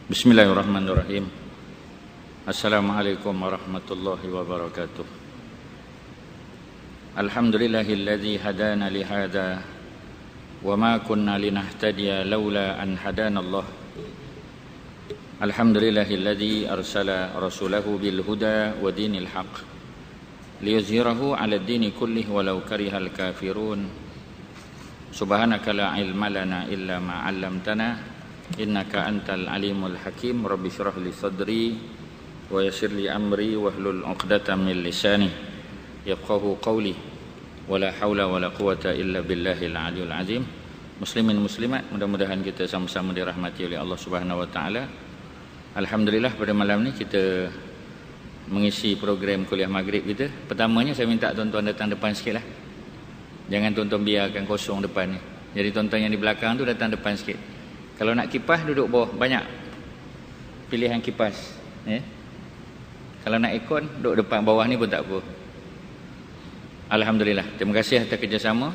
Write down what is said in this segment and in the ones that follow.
Bismillahirrahmanirrahim. Assalamualaikum warahmatullahi wabarakatuh. Alhamdulillahilladzi hadana li hadza wa ma kunna linahtadiya laula an hadanallah. Alhamdulillahilladzi arsala rasulahu bil huda wa dinil haqq liyuzhirahu 'ala ad-dini kullih walau karihal kafirun. Subhanaka la ilma lana illa ma 'allamtana innaka antal alimul hakim. Rabbi shrah li sadri wa yassir li amri wahlul 'uqdatam min lisani yafqahu qawli wala haula wala quwata illa billahil aliyul azim. Muslimin muslimat, mudah-mudahan kita sama-sama dirahmati oleh Allah Subhanahu wa taala. Alhamdulillah, pada malam ni kita mengisi program kuliah maghrib kita. Pertamanya saya minta tuan-tuan datang depan sikitlah. Jangan tuan-tuan biarkan kosong depan ni. Jadi tuan-tuan yang di belakang tu datang depan sikit. Kalau nak kipas duduk bawah, banyak pilihan kipas, ya. Kalau nak aircon duduk depan, bawah ni pun tak apa. Alhamdulillah, terima kasih atas kerjasama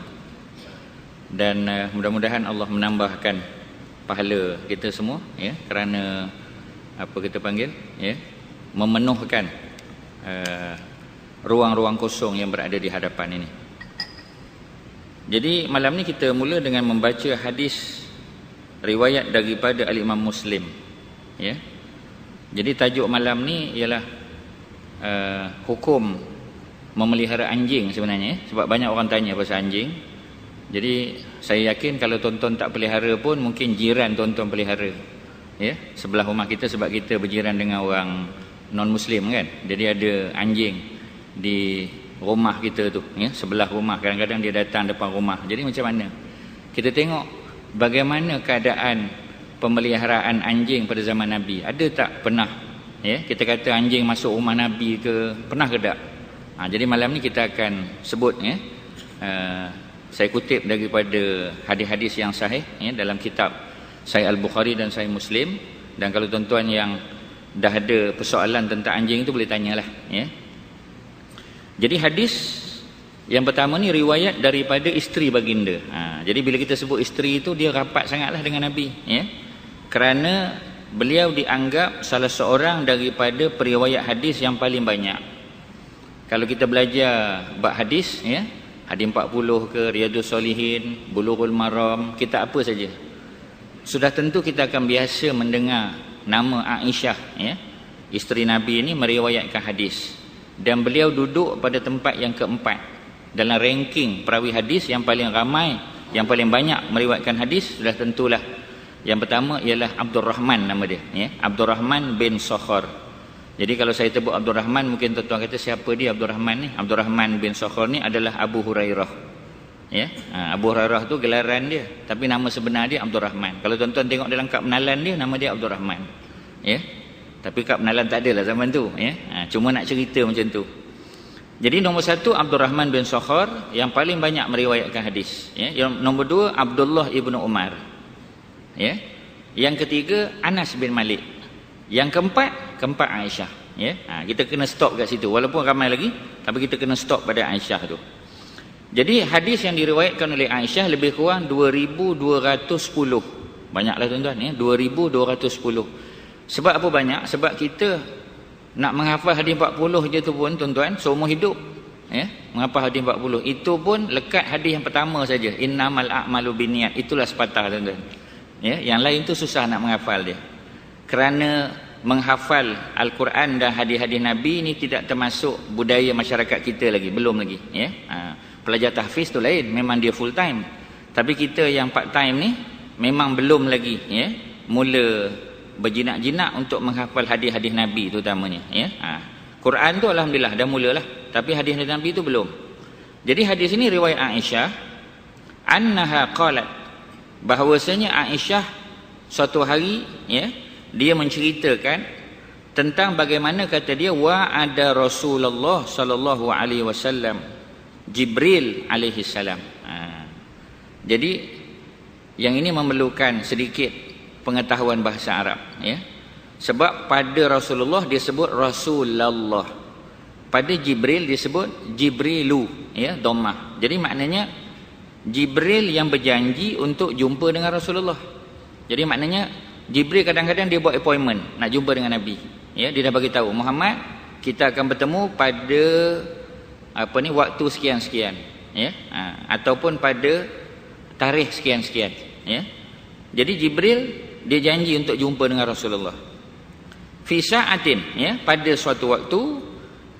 dan mudah-mudahan Allah menambahkan pahala kita semua, ya, kerana apa kita panggil, ya, memenuhkan ruang-ruang kosong yang berada di hadapan ini. Jadi malam ni kita mula dengan membaca hadis riwayat daripada Al-Imam Muslim, ya. Jadi tajuk malam ni ialah hukum memelihara anjing sebenarnya, ya? Sebab banyak orang tanya pasal anjing. Jadi saya yakin kalau tuan-tuan tak pelihara pun mungkin jiran tuan-tuan pelihara, ya, sebelah rumah kita, sebab kita berjiran dengan orang non-Muslim kan. Jadi ada anjing di rumah kita tu, ya, sebelah rumah. Kadang-kadang dia datang depan rumah. Jadi macam mana kita tengok bagaimana keadaan pemeliharaan anjing pada zaman Nabi? Ada tak pernah, ya, kita kata anjing masuk rumah Nabi ke? Pernah ke tak? Jadi malam ni kita akan sebut, ya, saya kutip daripada hadis-hadis yang sahih, ya, dalam kitab Sahih Al-Bukhari dan Sahih Muslim. Dan kalau tuan-tuan yang dah ada persoalan tentang anjing tu boleh tanyalah, ya. Jadi hadis yang pertama ni riwayat daripada isteri baginda. Jadi bila kita sebut isteri itu, dia rapat sangatlah dengan Nabi, ya. Kerana beliau dianggap salah seorang daripada periwayat hadis yang paling banyak. Kalau kita belajar bab hadis, ya, hadis 40 ke, Riyadhus Shalihin, Bulughul Maram, kitab apa saja, sudah tentu kita akan biasa mendengar nama Aisyah, ya, isteri Nabi ini meriwayatkan hadis. Dan beliau duduk pada tempat yang keempat dalam ranking perawi hadis yang paling ramai, yang paling banyak meriwayatkan hadis. Sudah tentulah yang pertama ialah Abdul Rahman, nama dia, ya, Abdul Rahman bin Sakhar. Jadi kalau saya sebut Abdul Rahman, mungkin tuan-tuan kata siapa dia Abdul Rahman ni? Abdul Rahman bin Sakhar ni adalah Abu Hurairah, ya. Abu Hurairah tu gelaran dia, tapi nama sebenar dia Abdul Rahman. Kalau tuan-tuan tengok dalam kad penalan dia, nama dia Abdul Rahman, ya. Tapi kad penalan tak ada lah zaman tu, ya. Cuma nak cerita macam tu. Jadi nombor satu Abdul Rahman bin Sakhar, yang paling banyak meriwayatkan hadis, ya. Yang nombor dua Abdullah ibnu Umar, ya. Yang ketiga Anas bin Malik. Yang keempat Aisyah, ya. Kita kena stop kat situ, walaupun ramai lagi, tapi kita kena stop pada Aisyah tu. Jadi hadis yang diriwayatkan oleh Aisyah lebih kurang 2210. Banyaklah tuan-tuan, ya, 2210. Sebab apa banyak? Sebab kita nak menghafal hadis 40 je tu pun tuan-tuan seumur hidup, ya, menghafal hadis 40 itu pun lekat hadis yang pertama saja, innamal a'malu binniyat, itulah sepatah tuan-tuan, ya. Yang lain tu susah nak menghafal dia. Kerana menghafal Al-Quran dan hadis-hadis Nabi ni tidak termasuk budaya masyarakat kita lagi, belum lagi, ya. Pelajar tahfiz tu lain, memang dia full time. Tapi kita yang part time ni memang belum lagi, ya, mula berjinak-jinak untuk menghafal hadis-hadis Nabi terutamanya, ya. Quran tu alhamdulillah dah mulalah, tapi hadis Nabi tu belum. Jadi hadis ini riwayat Aisyah, annaha qalat, bahawasanya Aisyah suatu hari, ya, dia menceritakan tentang bagaimana, kata dia, wa ada Rasulullah sallallahu alaihi wasallam Jibril alaihi salam. Jadi yang ini memerlukan sedikit pengetahuan bahasa Arab, ya. Sebab pada Rasulullah dia sebut Rasulullah, pada Jibril disebut Jibrilu, ya, dhammah. Jadi maknanya Jibril yang berjanji untuk jumpa dengan Rasulullah. Jadi maknanya Jibril kadang-kadang dia buat appointment nak jumpa dengan Nabi. Ya, dia dah bagi tahu, Muhammad, kita akan bertemu pada waktu sekian-sekian, ya. Ataupun pada tarikh sekian-sekian, ya. Jadi Jibril dia janji untuk jumpa dengan Rasulullah. Fi sa'atin, ya, pada suatu waktu,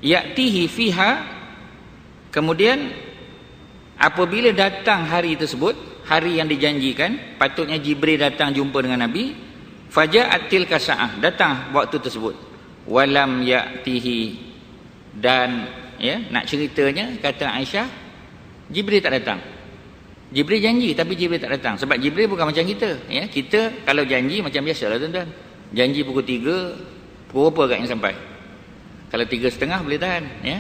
ya'tihi fiha, kemudian apabila datang hari tersebut, hari yang dijanjikan, patutnya Jibril datang jumpa dengan Nabi. Faja'atil kasa'ah, datang waktu tersebut. Walam ya'tihi, dan ya, nak ceritanya kata Aisyah, Jibril tak datang. Jibril janji tapi Jibril tak datang. Sebab Jibril bukan macam kita, ya. Kita kalau janji macam biasalah tuan-tuan. Janji pukul 3, pukul berapa agaknya sampai? Kalau 3:30 boleh tahan, ya.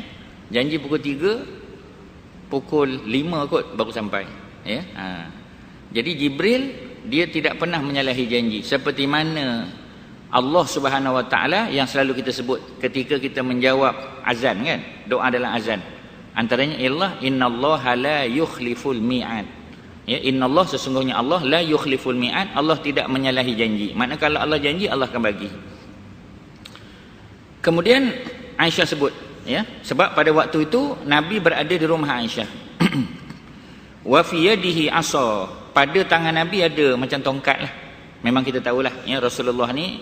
Janji pukul 3, pukul 5 kot baru sampai, ya. Jadi Jibril dia tidak pernah menyalahi janji, seperti mana Allah Subhanahu Wa Taala yang selalu kita sebut ketika kita menjawab azan, kan, doa dalam azan, antaranya ialah innallaha la yukhliful mi'ad, ya. Innallah, sesungguhnya Allah, la yukhliful mi'ad, Allah tidak menyalahi janji. Maknanya kalau Allah janji, Allah akan bagi. Kemudian Aisyah sebut, ya, sebab pada waktu itu Nabi berada di rumah Aisyah. Wa fi yadihi asa, pada tangan Nabi ada macam tongkat lah. Memang kita tahulah, ya, Rasulullah ni,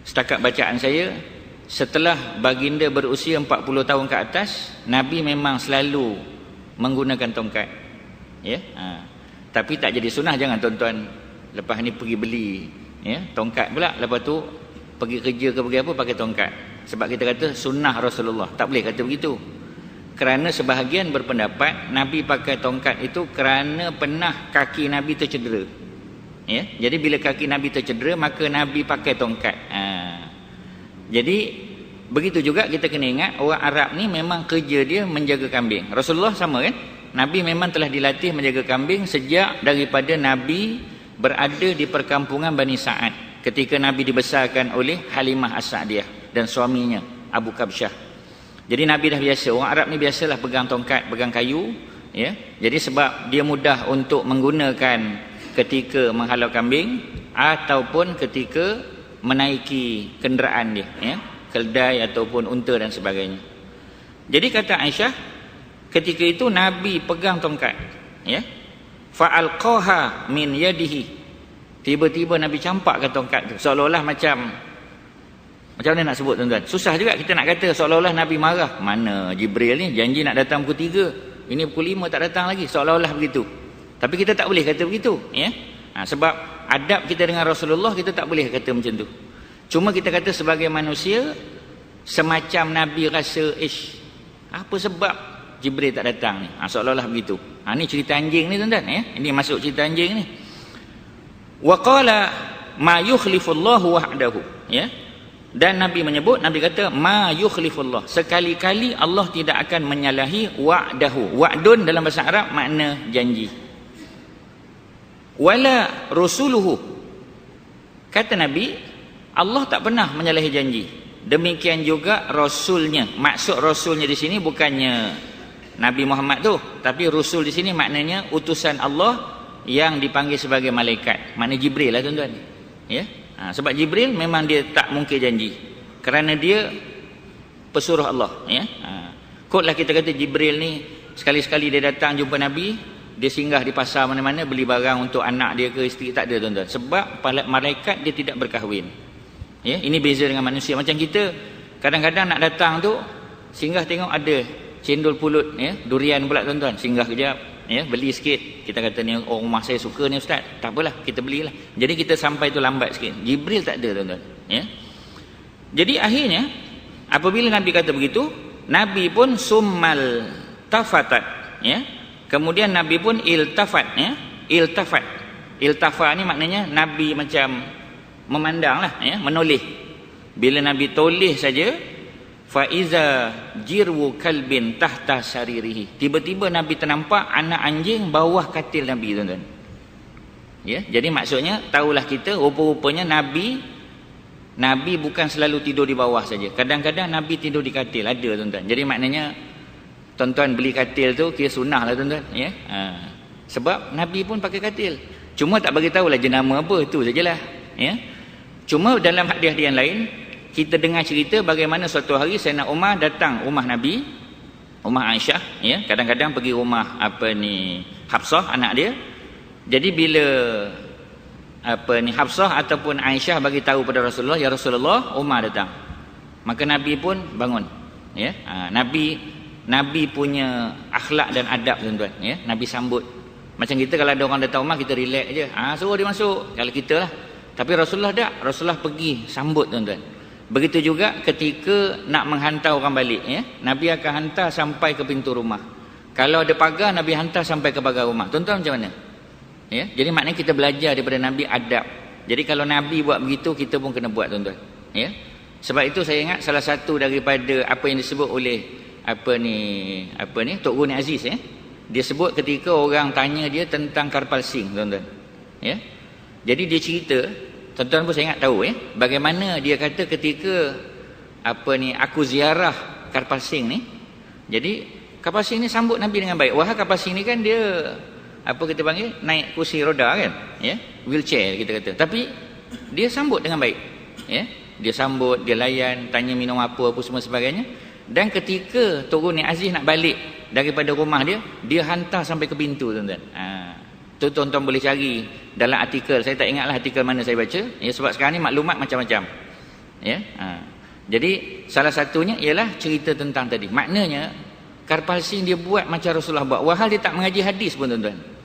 setakat bacaan saya, setelah baginda berusia 40 tahun ke atas, Nabi memang selalu menggunakan tongkat, ya. Tapi tak jadi sunnah, jangan tuan-tuan lepas ni pergi beli, ya, tongkat pula, lepas tu pergi kerja ke pergi apa pakai tongkat. Sebab kita kata sunnah Rasulullah, tak boleh kata begitu. Kerana sebahagian berpendapat Nabi pakai tongkat itu kerana pernah kaki Nabi tercedera, ya. Jadi bila kaki Nabi tercedera, maka Nabi pakai tongkat. Jadi begitu juga kita kena ingat, orang Arab ni memang kerja dia menjaga kambing. Rasulullah sama, kan? Nabi memang telah dilatih menjaga kambing sejak daripada Nabi berada di perkampungan Bani Sa'ad, ketika Nabi dibesarkan oleh Halimah As-Sa'diyah dan suaminya Abu Kabsyah. Jadi Nabi dah biasa, orang Arab ni biasalah pegang tongkat, pegang kayu, ya. Jadi sebab dia mudah untuk menggunakan ketika menghalau kambing ataupun ketika menaiki kenderaan dia, ya, keldai ataupun unta dan sebagainya. Jadi kata Aisyah, ketika itu Nabi pegang tongkat, ya. Fa'alqaha min yadihi, tiba-tiba Nabi campakkan tongkat tu, seolah-olah macam mana nak sebut, tuan-tuan? Susah juga kita nak kata seolah-olah Nabi marah. Mana Jibril ni janji nak datang pukul 3, ini pukul 5 tak datang lagi, seolah-olah begitu. Tapi kita tak boleh kata begitu, ya. Sebab adab kita dengan Rasulullah, kita tak boleh kata macam tu. Cuma kita kata sebagai manusia, semacam Nabi rasa, apa sebab Jibril tak datang ni? Seolah-olah begitu. Ni cerita anjing ni, tuan-tuan, ya. Ini masuk cerita anjing ni. Wa qala ma yukhlifullahu wahdahu, ya. Dan Nabi menyebut, Nabi kata ma yukhlifullah, sekali-kali Allah tidak akan menyalahi wa'dahu. Wa'dun dalam bahasa Arab makna janji. Wala rusuluhu, kata Nabi, Allah tak pernah menyalahi janji. Demikian juga rasulnya. Maksud rasulnya di sini bukannya Nabi Muhammad tu, tapi rasul di sini maknanya utusan Allah yang dipanggil sebagai malaikat. Makna Jibril lah, tuan-tuan, ya. Sebab Jibril memang dia tak mungkir janji, kerana dia pesuruh Allah, ya. Kotlah kita kata Jibril ni sekali-sekali dia datang jumpa Nabi, dia singgah di pasar mana-mana beli barang untuk anak dia ke isteri, tak ada, tuan-tuan. Sebab malaikat dia tidak berkahwin, ya. Ini beza dengan manusia. Macam kita kadang-kadang nak datang tu, singgah tengok ada cendol pulut, ya, durian pula, tuan-tuan, singgah kejap, ya, beli sikit. Kita kata ni, oh, rumah saya suka ni ustaz, tak apalah, kita belilah. Jadi kita sampai tu lambat sikit. Jibril tak ada, tuan-tuan, ya. Jadi akhirnya apabila Nabi kata begitu, Nabi pun summal tafatat, ya. Kemudian Nabi pun iltafat, ya. Iltafat ni maknanya Nabi macam memandanglah, ya, menoleh. Bila Nabi toleh saja, faiza jirwu kalbin tahta saririhi, tiba-tiba Nabi ternampak anak anjing bawah katil Nabi, tuan-tuan, ya. Jadi maksudnya tahulah kita, rupa-rupanya Nabi bukan selalu tidur di bawah saja, kadang-kadang Nabi tidur di katil, ada, tuan-tuan. Jadi maknanya tuan-tuan beli katil tu kira sunnah lah, tuan-tuan, ya. Sebab Nabi pun pakai katil, cuma tak bagi tahulah jenama apa, itu sajalah, ya. Cuma dalam hadis-hadis yang lain kita dengar cerita bagaimana suatu hari Sayyidina Umar datang rumah Nabi, rumah Aisyah, ya, kadang-kadang pergi rumah Hafsah anak dia. Jadi bila Hafsah ataupun Aisyah bagi tahu pada Rasulullah, ya Rasulullah, Umar datang. Maka Nabi pun bangun, ya. Nabi punya akhlak dan adab, tuan-tuan, ya. Nabi sambut. Macam kita kalau ada orang datang rumah kita relax je. Suruh dia masuk. Kalau kita lah. Tapi Rasulullah tak. Rasulullah pergi sambut, tuan-tuan. Begitu juga ketika nak menghantar orang balik, ya. Nabi akan hantar sampai ke pintu rumah. Kalau ada pagar, Nabi hantar sampai ke pagar rumah. Tuan-tuan macam mana? Ya. Jadi maknanya kita belajar daripada Nabi adab. Jadi kalau Nabi buat begitu, kita pun kena buat, tuan-tuan. Ya. Sebab itu saya ingat salah satu daripada apa yang disebut oleh Tok Guni Aziz, ya. Dia sebut ketika orang tanya dia tentang Karpal Singh, tuan-tuan. Ya. Jadi dia cerita, tuan-tuan pun saya ingat tahu, ya, bagaimana dia kata ketika aku ziarah Karpal Singh ni. Jadi Karpal Singh ni sambut Nabi dengan baik. Wah, Karpal Singh ni kan dia kita panggil naik kursi roda kan, ya, wheelchair kita kata. Tapi dia sambut dengan baik, ya. Dia sambut, dia layan, tanya minum apa semua sebagainya. Dan ketika Tok Guni Aziz nak balik daripada rumah dia, dia hantar sampai ke pintu, tuan-tuan. Tu tuan-tuan boleh cari dalam artikel. Saya tak ingatlah artikel mana saya baca, ya, sebab sekarang ni maklumat macam-macam, ya. Jadi salah satunya ialah cerita tentang tadi. Maknanya Karpal Singh dia buat macam Rasulullah buat. Walhal dia tak mengaji hadis pun, tuan-tuan.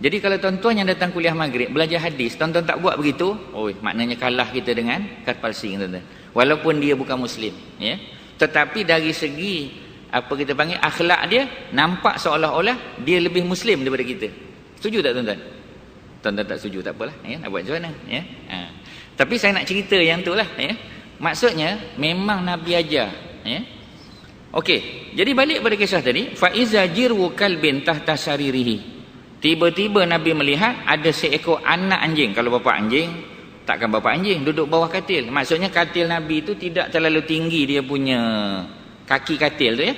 Jadi kalau tuan-tuan yang datang kuliah maghrib belajar hadis, tuan-tuan tak buat begitu, maknanya kalah kita dengan Karpal Singh, tuan-tuan. Walaupun dia bukan Muslim, ya. Tetapi dari segi kita panggil akhlak dia, nampak seolah-olah dia lebih Muslim daripada kita. Setuju tak, tuan-tuan? Tuan-tuan tak setuju, tak apalah, ya, nak buat macam mana, ya. Tapi saya nak cerita yang tu lah, ya. Maksudnya memang Nabi ajar, ya. Okey, jadi balik pada kisah tadi, fa iza jirwu kalbin tahta saririhi. Tiba-tiba Nabi melihat ada seekor anak anjing. Kalau bapa anjing, takkan bapa anjing duduk bawah katil. Maksudnya katil Nabi itu tidak terlalu tinggi dia punya kaki katil tu, ya.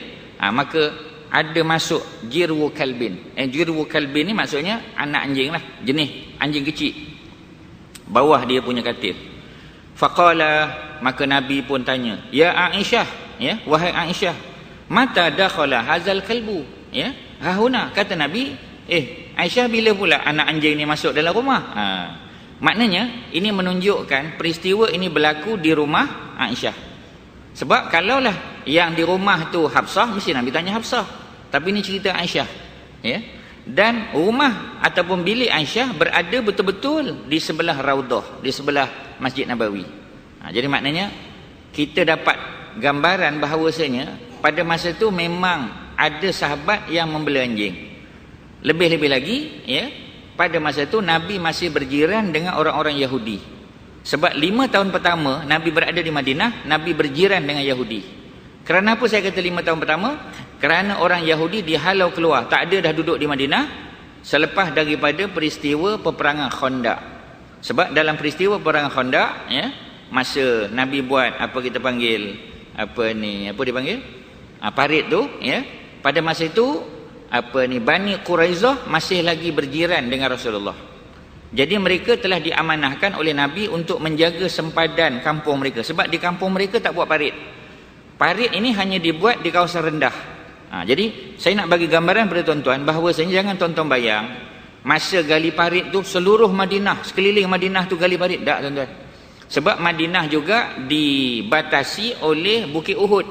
Maka ada masuk jirwu kalbin. Jirwu kalbin ni maksudnya anak anjing lah, jenis anjing kecil, bawah dia punya katil. Faqala, maka Nabi pun tanya, ya Aisyah, ya, wahai Aisyah, mata dakhala hazal kalbu, ya, hahuna. Kata Nabi, Aisyah, bila pula anak anjing ni masuk dalam rumah? Maknanya ini menunjukkan peristiwa ini berlaku di rumah Aisyah. Sebab kalaulah yang di rumah tu Hafsah, mesti Nabi tanya Hafsah. Tapi ini cerita Aisyah, ya. Dan rumah ataupun bilik Aisyah berada betul-betul di sebelah Raudah, di sebelah Masjid Nabawi. Jadi maknanya kita dapat gambaran bahawasanya pada masa itu memang ada sahabat yang membela anjing. Lebih-lebih lagi, ya, pada masa itu Nabi masih berjiran dengan orang-orang Yahudi. Sebab 5 tahun pertama Nabi berada di Madinah, Nabi berjiran dengan Yahudi. Kerana apa saya kata 5 tahun pertama? Kerana orang Yahudi dihalau keluar, tak ada dah duduk di Madinah selepas daripada peristiwa peperangan Khandaq. Sebab dalam peristiwa peperangan Khandaq, ya, masa Nabi buat parit tu, ya, pada masa itu Bani Quraizah masih lagi berjiran dengan Rasulullah. Jadi mereka telah diamanahkan oleh Nabi untuk menjaga sempadan kampung mereka. Sebab di kampung mereka tak buat parit. Parit ini hanya dibuat di kawasan rendah. Jadi saya nak bagi gambaran pada tuan-tuan bahawa jangan tuan-tuan bayang masa gali parit tu seluruh Madinah, sekeliling Madinah tu gali parit. Tak, tuan-tuan. Sebab Madinah juga dibatasi oleh Bukit Uhud.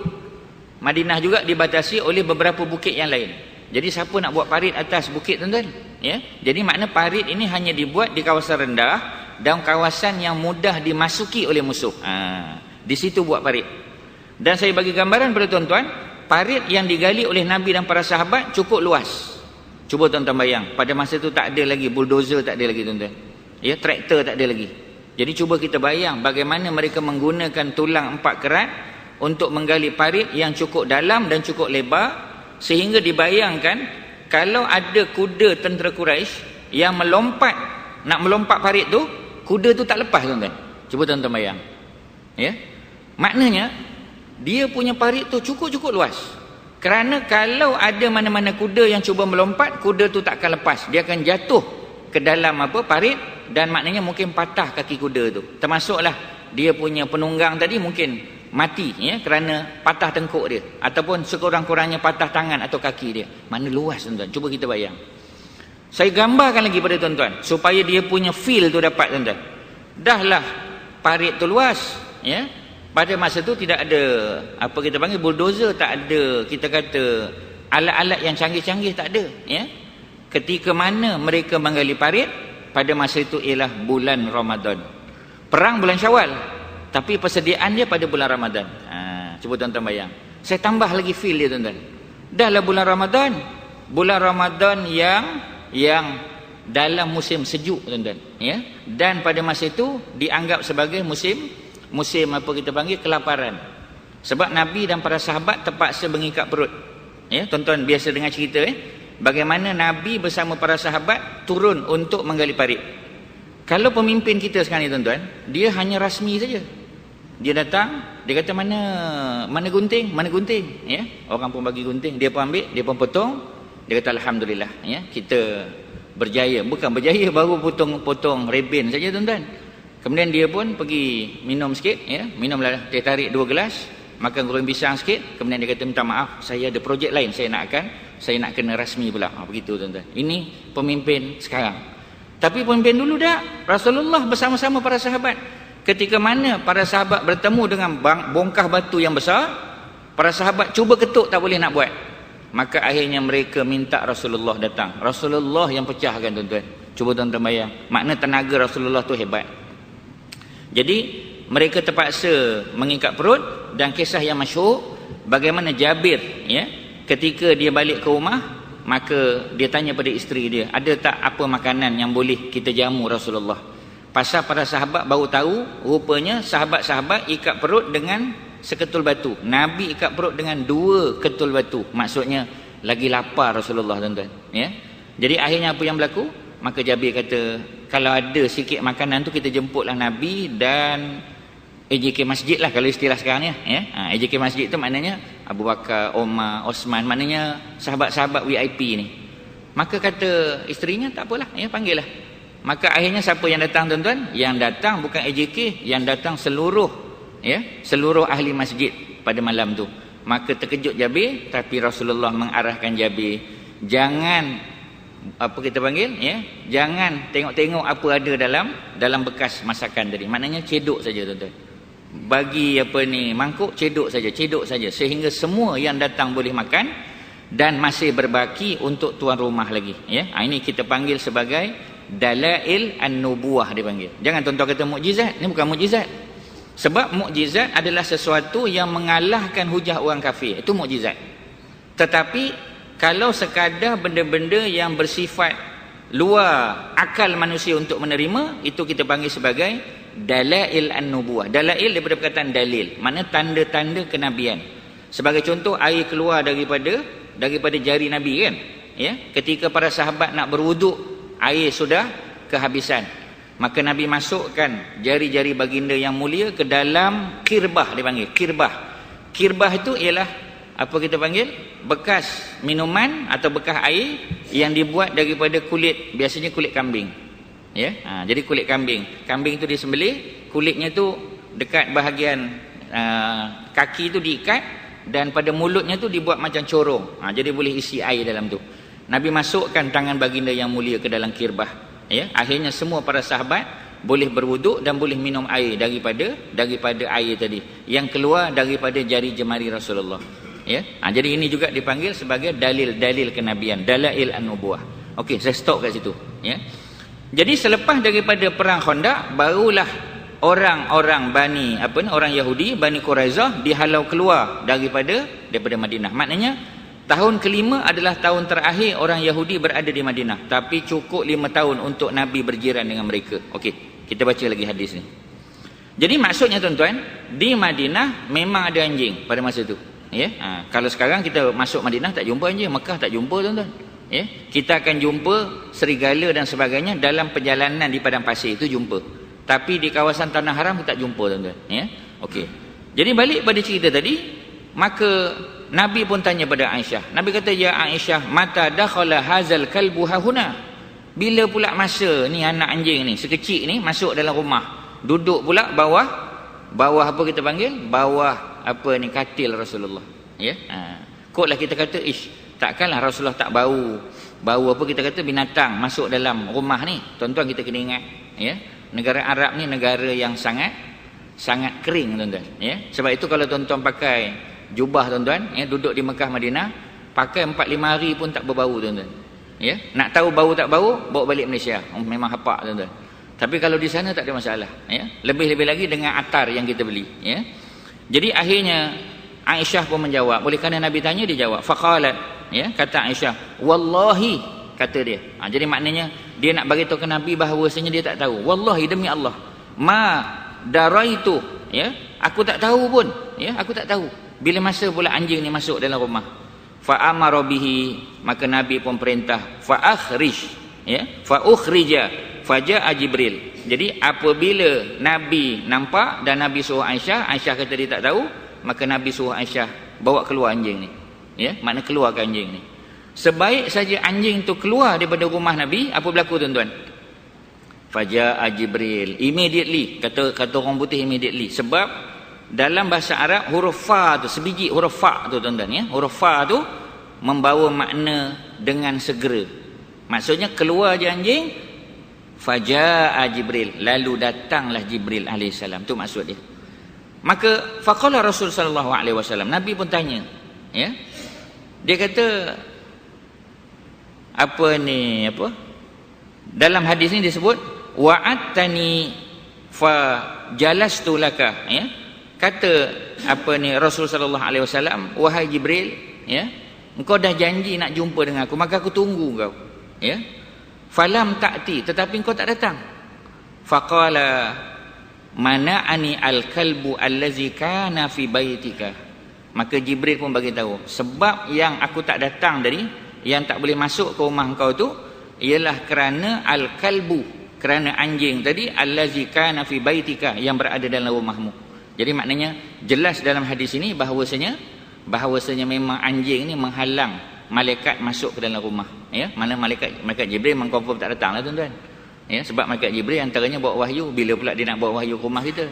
Madinah juga dibatasi oleh beberapa bukit yang lain. Jadi siapa nak buat parit atas bukit, tuan-tuan? Ya. Jadi makna parit ini hanya dibuat di kawasan rendah dan kawasan yang mudah dimasuki oleh musuh. Di situ buat parit. Dan saya bagi gambaran pada tuan-tuan, parit yang digali oleh Nabi dan para sahabat cukup luas. Cuba tuan-tuan bayang, pada masa itu tak ada lagi bulldozer, tak ada lagi, tuan-tuan. Ya, traktor tak ada lagi. Jadi cuba kita bayang bagaimana mereka menggunakan tulang 4 kerat untuk menggali parit yang cukup dalam dan cukup lebar. Sehingga dibayangkan kalau ada kuda tentera Quraisy yang nak melompat parit tu, kuda tu tak lepas, tuan-tuan. Cuba tuan-tuan bayang. Ya. Maknanya dia punya parit tu cukup luas. Kerana kalau ada mana-mana kuda yang cuba melompat, kuda tu tak akan lepas. Dia akan jatuh ke dalam parit dan maknanya mungkin patah kaki kuda tu. Termasuklah dia punya penunggang tadi mungkin mati ya, kerana patah tengkuk dia, ataupun sekurang-kurangnya patah tangan atau kaki dia. Mana luas tuan-tuan, cuba kita bayang. Saya gambarkan lagi pada tuan-tuan supaya dia punya feel tu dapat tuan-tuan. Dahlah parit tu luas ya, pada masa tu tidak ada apa kita panggil bulldozer, tak ada kita kata alat-alat yang canggih-canggih, tak ada ya. Ketika mana mereka menggali parit pada masa itu ialah bulan Ramadan, perang bulan Syawal, tapi persediaan dia pada bulan Ramadan. Cuba tuan-tuan bayang. Saya tambah lagi feel dia tuan-tuan. Dahlah bulan Ramadan yang dalam musim sejuk tuan-tuan ya, dan pada masa itu dianggap sebagai musim apa kita panggil kelaparan, sebab Nabi dan para sahabat terpaksa mengikat perut ya. Tuan-tuan biasa dengar cerita bagaimana Nabi bersama para sahabat turun untuk menggali parit. Kalau pemimpin kita sekarang ni tuan-tuan, dia hanya rasmi saja. Dia datang, dia kata mana gunting ya, orang pun bagi gunting, dia pun ambil, dia pun potong, dia kata alhamdulillah ya, kita berjaya. Bukan berjaya, baru potong rebin saja tuan-tuan. Kemudian dia pun pergi minum sikit ya, minumlah, dia tarik 2 gelas, makan goreng pisang sikit, kemudian dia kata minta maaf, saya ada projek lain, saya nak kena rasmi pula. Begitu tuan-tuan. Ini pemimpin sekarang. Tapi pemimpin dulu dah, Rasulullah bersama-sama para sahabat. Ketika mana para sahabat bertemu dengan bongkah batu yang besar, para sahabat cuba ketuk, tak boleh nak buat. Maka akhirnya mereka minta Rasulullah datang. Rasulullah yang pecahkan tuan-tuan. Cuba tuan-tuan bayang, makna tenaga Rasulullah tu hebat. Jadi mereka terpaksa mengikat perut. Dan kisah yang masyhur bagaimana Jabir ya, ketika dia balik ke rumah, maka dia tanya pada isteri dia, ada tak apa makanan yang boleh kita jamu Rasulullah. Pasal para sahabat baru tahu rupanya sahabat-sahabat ikat perut dengan seketul batu, Nabi ikat perut dengan 2 ketul batu. Maksudnya lagi lapar Rasulullah tuan-tuan ya. Jadi akhirnya apa yang berlaku? Maka Jabir kata, kalau ada sikit makanan tu kita jemputlah Nabi dan AJK Masjid lah kalau istilah sekarang ya. AJK Masjid tu maknanya Abu Bakar, Umar, Osman, maknanya sahabat-sahabat VIP ni. Maka kata isterinya, tak apalah ya, panggil lah. Maka akhirnya siapa yang datang tuan-tuan? Yang datang bukan AJK, yang datang seluruh ahli masjid pada malam tu. Maka terkejut Jabir, tapi Rasulullah mengarahkan Jabir, jangan apa kita panggil ya, jangan tengok-tengok apa ada dalam bekas masakan tadi. Maknanya cedok saja tuan-tuan. Bagi mangkuk, cedok saja sehingga semua yang datang boleh makan dan masih berbaki untuk tuan rumah lagi ya. Ini kita panggil sebagai dalail an-nubuwah dipanggil. Jangan tuan-tuan kata mukjizat, ni bukan mukjizat. Sebab mukjizat adalah sesuatu yang mengalahkan hujah orang kafir, itu mukjizat. Tetapi kalau sekadar benda-benda yang bersifat luar akal manusia untuk menerima, itu kita panggil sebagai dalail an-nubuwah. Dalail daripada perkataan dalil, makna tanda-tanda kenabian. Sebagai contoh, air keluar daripada jari Nabi kan ya, ketika para sahabat nak berwuduk, air sudah kehabisan, maka Nabi masukkan jari-jari baginda yang mulia ke dalam kirbah, dipanggil kirbah itu ialah apa kita panggil, bekas minuman atau bekas air yang dibuat daripada kulit, biasanya kulit kambing ya. Jadi kulit kambing itu disembelih, kulitnya tu dekat bahagian kaki tu diikat, dan pada mulutnya tu dibuat macam corong, jadi boleh isi air dalam tu. Nabi masukkan tangan baginda yang mulia ke dalam kirbah ya. Akhirnya semua para sahabat boleh berwuduk dan boleh minum air daripada air tadi yang keluar daripada jari jemari Rasulullah ya. Jadi ini juga dipanggil sebagai dalil kenabian, dalail an-nubuwah. Okey, saya stop kat situ ya. Jadi selepas daripada perang Khandaq, barulah orang-orang orang Yahudi, Bani Quraizah dihalau keluar daripada Madinah. Maknanya tahun kelima adalah tahun terakhir orang Yahudi berada di Madinah, tapi cukup 5 tahun untuk Nabi berjiran dengan mereka. Okey, kita baca lagi hadis ni. Jadi maksudnya tuan-tuan, di Madinah memang ada anjing pada masa tu ya. Kalau sekarang kita masuk Madinah tak jumpa anjing, Mekah tak jumpa tuan-tuan ya. Kita akan jumpa serigala dan sebagainya dalam perjalanan di padang pasir, itu jumpa. Tapi di kawasan Tanah Haram kita tak jumpa tuan-tuan ya. Okey. Jadi balik pada cerita tadi, maka Nabi pun tanya pada Aisyah. Nabi kata, ya Aisyah, mata dakhala hazal kalbu hahuna, Bila pula masa ni anak anjing ni sekecil ni masuk dalam rumah, duduk pula bawah apa kita panggil, bawah apa ni, katil Rasulullah, ya. Koklah kita kata, takkanlah Rasulullah tak bau apa kita kata binatang masuk dalam rumah ni. Tuan-tuan kita kena ingat, ya, negara Arab ni negara yang sangat kering, tuan-tuan, ya. Sebab itu kalau tuan-tuan pakai jubah, tuan-tuan, ya, duduk di Mekah Madinah, pakai 4-5 hari pun tak berbau, tuan-tuan. Ya, nak tahu bau tak bau, bawa balik Malaysia. Memang hapak, tuan-tuan. Tapi kalau di sana tak ada masalah, ya. Lebih-lebih lagi dengan atar yang kita beli, ya. Jadi akhirnya Aisyah pun menjawab. Oleh kerana Nabi tanya, dia jawab. Faqalat, ya, kata Aisyah, wallahi, kata dia. Jadi maknanya dia nak bagi tahu ke Nabi bahawasanya dia tak tahu. Wallahi, demi Allah, ma daraitu, ya, aku tak tahu pun, ya, aku tak tahu bila masa pula anjing ni masuk dalam rumah. Fa amara bihi, maka Nabi pun perintah, fa akhrij, ya, fa ukhrija, faja'a Jibril. Jadi apabila Nabi nampak dan Nabi suruh Aisyah kata dia tak tahu, maka Nabi suruh Aisyah bawa keluar anjing ni, ya, makna keluarkan anjing ni. Sebaik saja anjing tu keluar daripada rumah Nabi, apa berlaku, tuan-tuan? Faja'a Jibril, immediately, kata orang putih immediately. Sebab dalam bahasa Arab huruf fa tu, sebiji huruf fa tu, tuan-tuan, ya, huruf fa tu membawa makna dengan segera. Maksudnya keluar je anjing, faja'a Jibril, lalu datanglah Jibril alaihissalam. Tu maksud dia. Maka faqala Rasul sallallahu alaihi wasallam, Nabi pun tanya, ya. Dia kata apa ni, apa? Dalam hadis ni disebut wa'attani fa jalastu laka, ya. Kata apa ni Rasul sallallahu alaihi wasallam, wahai Jibril, ya, engkau dah janji nak jumpa dengan aku, maka aku tunggu kau, ya. Falam ta'ti, tetapi engkau tak datang. Faqala mana'ani al-kalbu allazi kana fi baitika. Maka Jibril pun bagi tahu, sebab yang aku tak datang tadi, yang tak boleh masuk ke rumah engkau tu, ialah kerana al-kalbu, kerana anjing tadi, allazi kana fi baitika, yang berada dalam rumahmu. Jadi maknanya jelas dalam hadis ini bahawasanya memang anjing ni menghalang malaikat masuk ke dalam rumah, ya. Mana malaikat Jibril mengkonfirm tak datang lah, tuan-tuan, ya. Sebab malaikat Jibril antaranya bawa wahyu, bila pula dia nak bawa wahyu ke rumah kita,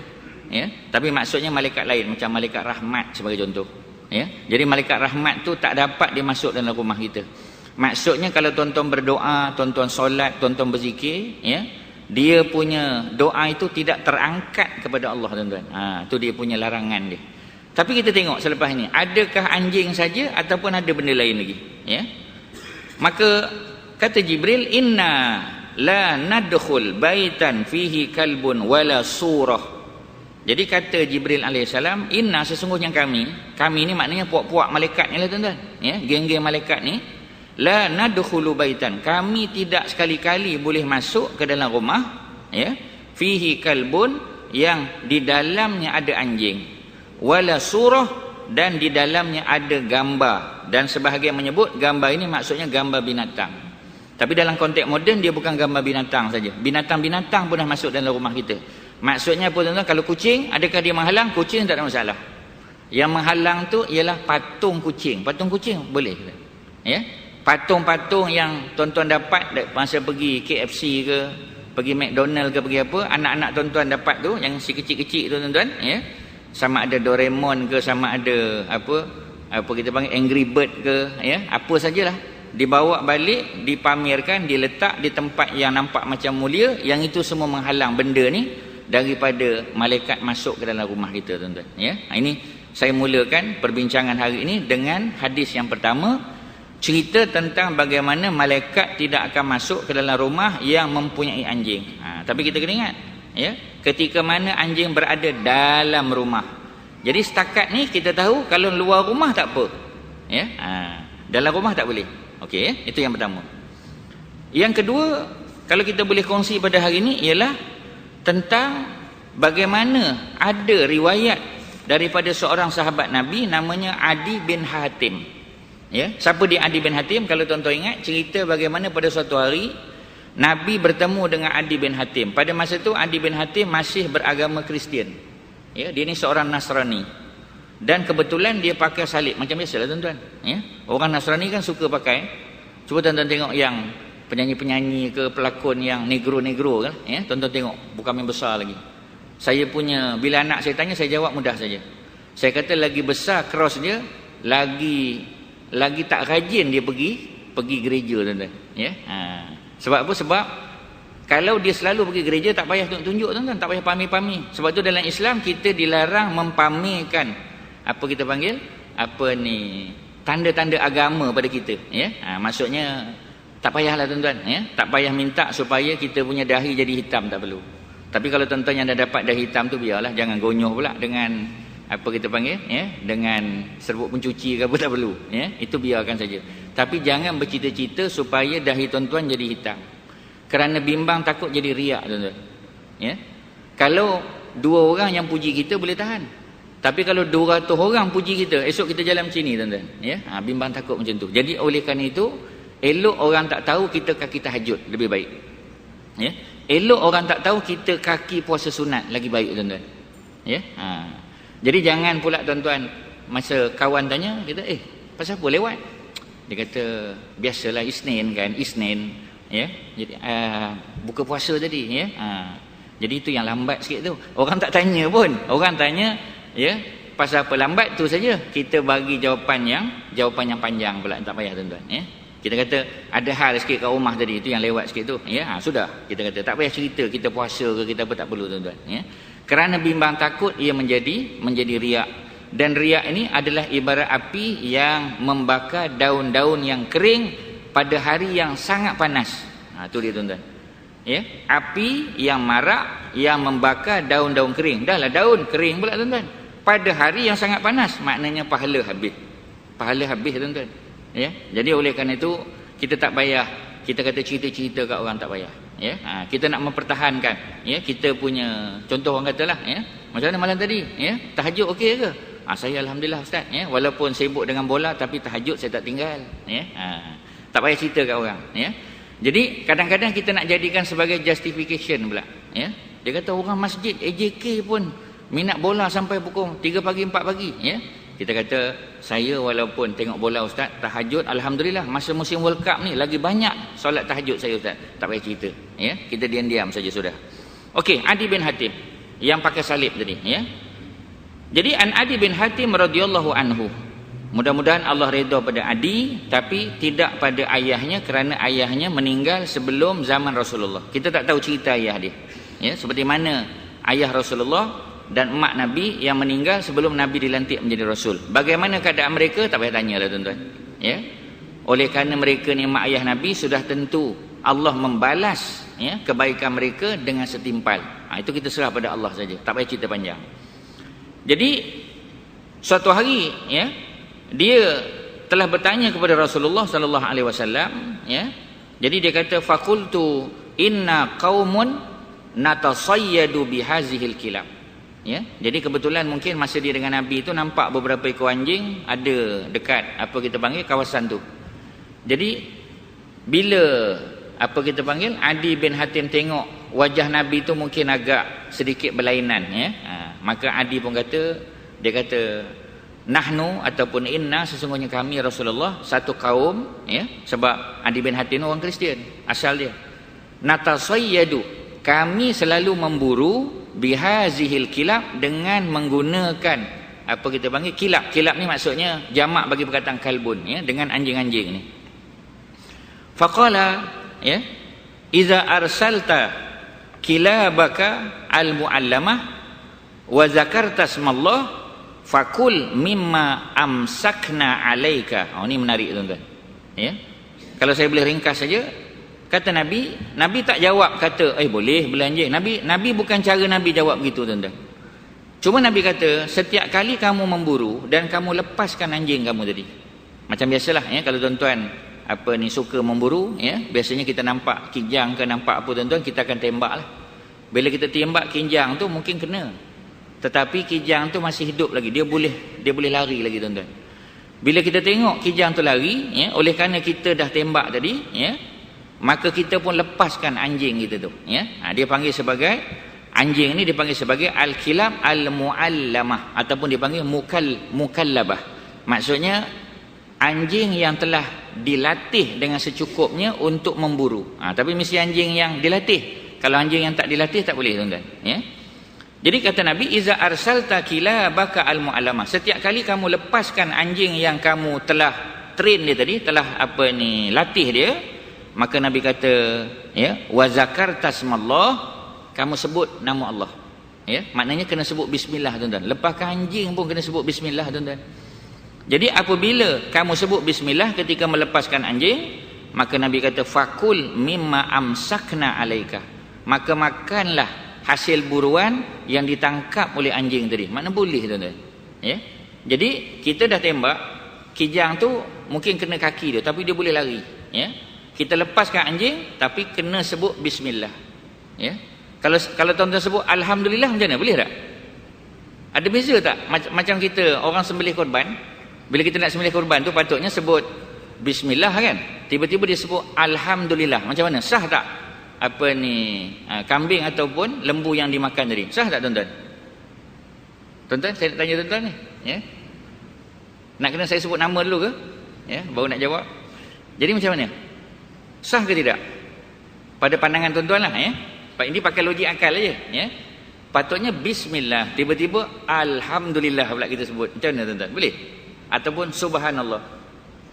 ya. Tapi maksudnya malaikat lain, macam malaikat rahmat sebagai contoh, ya. Jadi malaikat rahmat tu tak dapat dia masuk dalam rumah kita. Maksudnya kalau tuan-tuan berdoa, tuan-tuan solat, tuan-tuan berzikir, ya, dia punya doa itu tidak terangkat kepada Allah, tuan-tuan. Tu dia punya larangan dia. Tapi kita tengok selepas ini, adakah anjing saja ataupun ada benda lain lagi, ya. Maka kata Jibril, inna la nadkhul baitan fihi kalbun wala surah. Jadi kata Jibril alaihissalam, inna, sesungguhnya kami ni maknanya puak-puak malaikat ni lah, tuan-tuan, ya, geng-geng malaikat ni, la nadkhulu baitan, kami tidak sekali-kali boleh masuk ke dalam rumah, ya, fihi kalbun, yang di dalamnya ada anjing, wala surah, dan di dalamnya ada gambar. Dan sebahagian menyebut gambar ini maksudnya gambar binatang. Tapi dalam konteks moden dia bukan gambar binatang saja, binatang-binatang pun dah masuk dalam rumah kita. Maksudnya apa, tuan-tuan? Kalau kucing, adakah dia menghalang? Kucing tak ada masalah. Yang menghalang tu ialah patung kucing. Patung kucing boleh, ya. Patung-patung yang tuan-tuan dapat masa pergi KFC ke, pergi McDonald ke, pergi apa, anak-anak tuan-tuan dapat tu, yang si kecil-kecil tu, tuan-tuan, ya. Sama ada Doraemon ke, sama ada apa kita panggil Angry Bird ke, ya, apa sajalah, dibawa balik, dipamerkan, diletak di tempat yang nampak macam mulia, yang itu semua menghalang benda ni daripada malaikat masuk ke dalam rumah kita, tuan-tuan, ya. Ini saya mulakan perbincangan hari ini dengan hadis yang pertama, cerita tentang bagaimana malaikat tidak akan masuk ke dalam rumah yang mempunyai anjing. Tapi kita kena ingat, ya, ketika mana anjing berada dalam rumah. Jadi setakat ni kita tahu kalau luar rumah tak apa, ya. Dalam rumah tak boleh. Okey, itu yang pertama. Yang kedua, kalau kita boleh kongsi pada hari ini, ialah tentang bagaimana ada riwayat daripada seorang sahabat Nabi namanya Adi bin Hatim. Ya, siapa dia Adi bin Hatim? Kalau tuan-tuan ingat cerita bagaimana pada suatu hari Nabi bertemu dengan Adi bin Hatim. Pada masa itu Adi bin Hatim masih beragama Kristian. Ya, dia ni seorang Nasrani. Dan kebetulan dia pakai salib macam biasalah, tuan-tuan. Ya, orang Nasrani kan suka pakai. Cuba tuan-tuan tengok yang penyanyi-penyanyi ke pelakon yang negro-negro kan, ya, tonton tengok, bukan main besar lagi. Saya punya, bila anak saya tanya, saya jawab mudah saja. Saya kata lagi besar cross dia, lagi tak rajin dia pergi gereja, tuan-tuan, ya. Sebab apa? Sebab kalau dia selalu pergi gereja, tak payah tunjuk, tuan-tuan, tak payah pamir-pamir. Sebab tu dalam Islam kita dilarang mempamerkan apa kita panggil, apa ni, tanda-tanda agama pada kita, ya. Maksudnya tak payahlah, tuan-tuan, ya. Tak payah minta supaya kita punya dahi jadi hitam, tak perlu. Tapi kalau tuan-tuan yang dah dapat dahi hitam tu, biarlah, jangan gonyoh pula dengan apa kita panggil, ya, dengan serbuk pencuci ke apa, tak perlu, ya. Itu biarkan saja. Tapi jangan bercita-cita supaya dahi tuan-tuan jadi hitam. Kerana bimbang takut jadi riak, tuan-tuan, ya. Kalau 2 orang yang puji kita boleh tahan. Tapi kalau 200 orang puji kita, esok kita jalan macam ni, tuan-tuan, ya. Bimbang takut macam tu. Jadi oleh kerana itu, elok orang tak tahu kita kaki tahajud, lebih baik, ya. Elok orang tak tahu kita kaki puasa sunat, lagi baik, tuan-tuan, ya. Jadi jangan pula, tuan-tuan, masa kawan tanya kita, pasal apa lewat? Dia kata biasalah Isnin kan, Isnin, ya. Jadi buka puasa tadi, ya. Jadi itu yang lambat sikit tu. Orang tak tanya pun, orang tanya, ya, pasal apa lambat tu saja. Kita bagi jawapan yang panjang pula, tak payah, tuan-tuan, ya. Kita kata ada hal sikit kat rumah tadi, itu yang lewat sikit tu, ya. Sudah, kita kata tak payah cerita kita puasa ke kita apa, tak perlu, tuan-tuan, ya. Kerana bimbang takut ia menjadi riak. Dan riak ini adalah ibarat api yang membakar daun-daun yang kering pada hari yang sangat panas. Itu dia, tuan-tuan, ya. Api yang marak yang membakar daun-daun kering. Dah lah daun kering pula, tuan-tuan, pada hari yang sangat panas, maknanya pahala habis, tuan-tuan, ya. Jadi oleh kerana itu kita tak payah kita kata cerita-cerita kat orang, tak payah, ya. Kita nak mempertahankan, ya, kita punya contoh, orang katalah, ya, macam mana malam tadi, ya, tahajud okey ke? Saya alhamdulillah ustaz, ya, walaupun sibuk dengan bola tapi tahajud saya tak tinggal, ya. Tak payah cerita kat orang, ya. Jadi kadang-kadang kita nak jadikan sebagai justification pula, ya. Dia kata orang masjid AJK pun minat bola sampai pukul 3 pagi 4 pagi, ya. Kita kata saya walaupun tengok bola ustaz, tahajud alhamdulillah, masa musim World Cup ni lagi banyak solat tahajud saya ustaz. Tak payah cerita, ya. Kita diam-diam saja sudah. Okey, Adi bin Hatim yang pakai salib tadi, ya. Jadi an Adi bin Hatim radhiyallahu anhu, mudah-mudahan Allah redha pada Adi, tapi tidak pada ayahnya, kerana ayahnya meninggal sebelum zaman Rasulullah. Kita tak tahu cerita ayah dia, ya, seperti mana ayah Rasulullah dan emak Nabi yang meninggal sebelum Nabi dilantik menjadi Rasul. Bagaimana keadaan mereka, tak payah tanya lah, tuan-tuan, ya. Oleh kerana mereka ni mak ayah Nabi, sudah tentu Allah membalas, ya, kebaikan mereka dengan setimpal. Itu kita serah pada Allah saja, tak payah cerita panjang. Jadi suatu hari, ya, dia telah bertanya kepada Rasulullah sallallahu alaihi wasallam, ya. Jadi dia kata faqultu inna qaumun natasayyadu bihazihil kilab. Ya, jadi kebetulan mungkin masa dia dengan Nabi itu nampak beberapa ekor anjing ada dekat apa kita panggil kawasan tu. Jadi bila apa kita panggil Adi bin Hatim tengok wajah Nabi itu mungkin agak sedikit berlainan, ya. Maka Adi pun kata, dia kata nahnu ataupun inna, sesungguhnya kami Rasulullah satu kaum, ya, sebab Adi bin Hatim orang Kristian asal dia. Natasayyadu, kami selalu memburu bihazihil kilab, dengan menggunakan apa kita panggil kilab. Kilab ni maksudnya jamak bagi perkataan kalbun, ya, dengan anjing-anjing ni. Faqala, ya, iza arsalta kilabaka almuallamah wa zakarta ismallah fakul mimma amsakna alaika. Ini menarik, tuan-tuan, ya. Kalau saya boleh ringkas saja, kata Nabi tak jawab kata boleh belanja. Nabi bukan cara Nabi jawab begitu, tuan-tuan. Cuma Nabi kata setiap kali kamu memburu dan kamu lepaskan anjing kamu tadi. Macam biasalah, ya, kalau tuan-tuan apa ni suka memburu, ya, biasanya kita nampak kijang ke nampak apa, tuan-tuan, kita akan tembak lah. Bila kita tembak kijang tu mungkin kena, tetapi kijang tu masih hidup lagi, dia boleh lari lagi, tuan-tuan. Bila kita tengok kijang tu lari, ya, oleh kerana kita dah tembak tadi, ya, maka kita pun lepaskan anjing kita tu, ya. Dia panggil sebagai anjing ni, dipanggil sebagai al-kilab al-muallamah ataupun dipanggil mukallabah. Maksudnya anjing yang telah dilatih dengan secukupnya untuk memburu. Tapi mesti anjing yang dilatih. Kalau anjing yang tak dilatih tak boleh, tuan-tuan. Ya. Jadi kata Nabi, iza arsalta kilabaka al-mu'allamah. Setiap kali kamu lepaskan anjing yang kamu telah train dia tadi, telah latih dia, maka Nabi kata, ya, wa zakarta smallah, kamu sebut nama Allah. Ya, maknanya kena sebut bismillah, tuan-tuan. Lepaskan anjing pun kena sebut bismillah, tuan-tuan. Jadi apabila kamu sebut bismillah ketika melepaskan anjing, maka Nabi kata fakul mimma amsakna alaika. Maka makanlah hasil buruan yang ditangkap oleh anjing tadi. Mana boleh, tuan-tuan. Ya. Jadi kita dah tembak kijang tu, mungkin kena kaki dia tapi dia boleh lari. Ya. Kita lepaskan anjing tapi kena sebut bismillah. Ya. Kalau tuan-tuan sebut alhamdulillah, macam mana? Boleh tak? Ada beza tak? Macam kita orang sembelih korban, bila kita nak sembelih korban tu patutnya sebut bismillah kan? Tiba-tiba dia sebut alhamdulillah. Macam mana? Sah tak? Kambing ataupun lembu yang dimakan tadi. Sah tak, tuan-tuan? Tuan-tuan, saya nak tanya tuan-tuan ni. Ya? Nak kena saya sebut nama dulu ke? Ya, baru nak jawab. Jadi macam mana? Sah ke tidak? Pada pandangan tuan-tuan lah. Ya? Ini pakai logik akal aja. Ya? Patutnya bismillah. Tiba-tiba alhamdulillah pula kita sebut. Macam mana, tuan-tuan? Boleh? Ataupun subhanallah.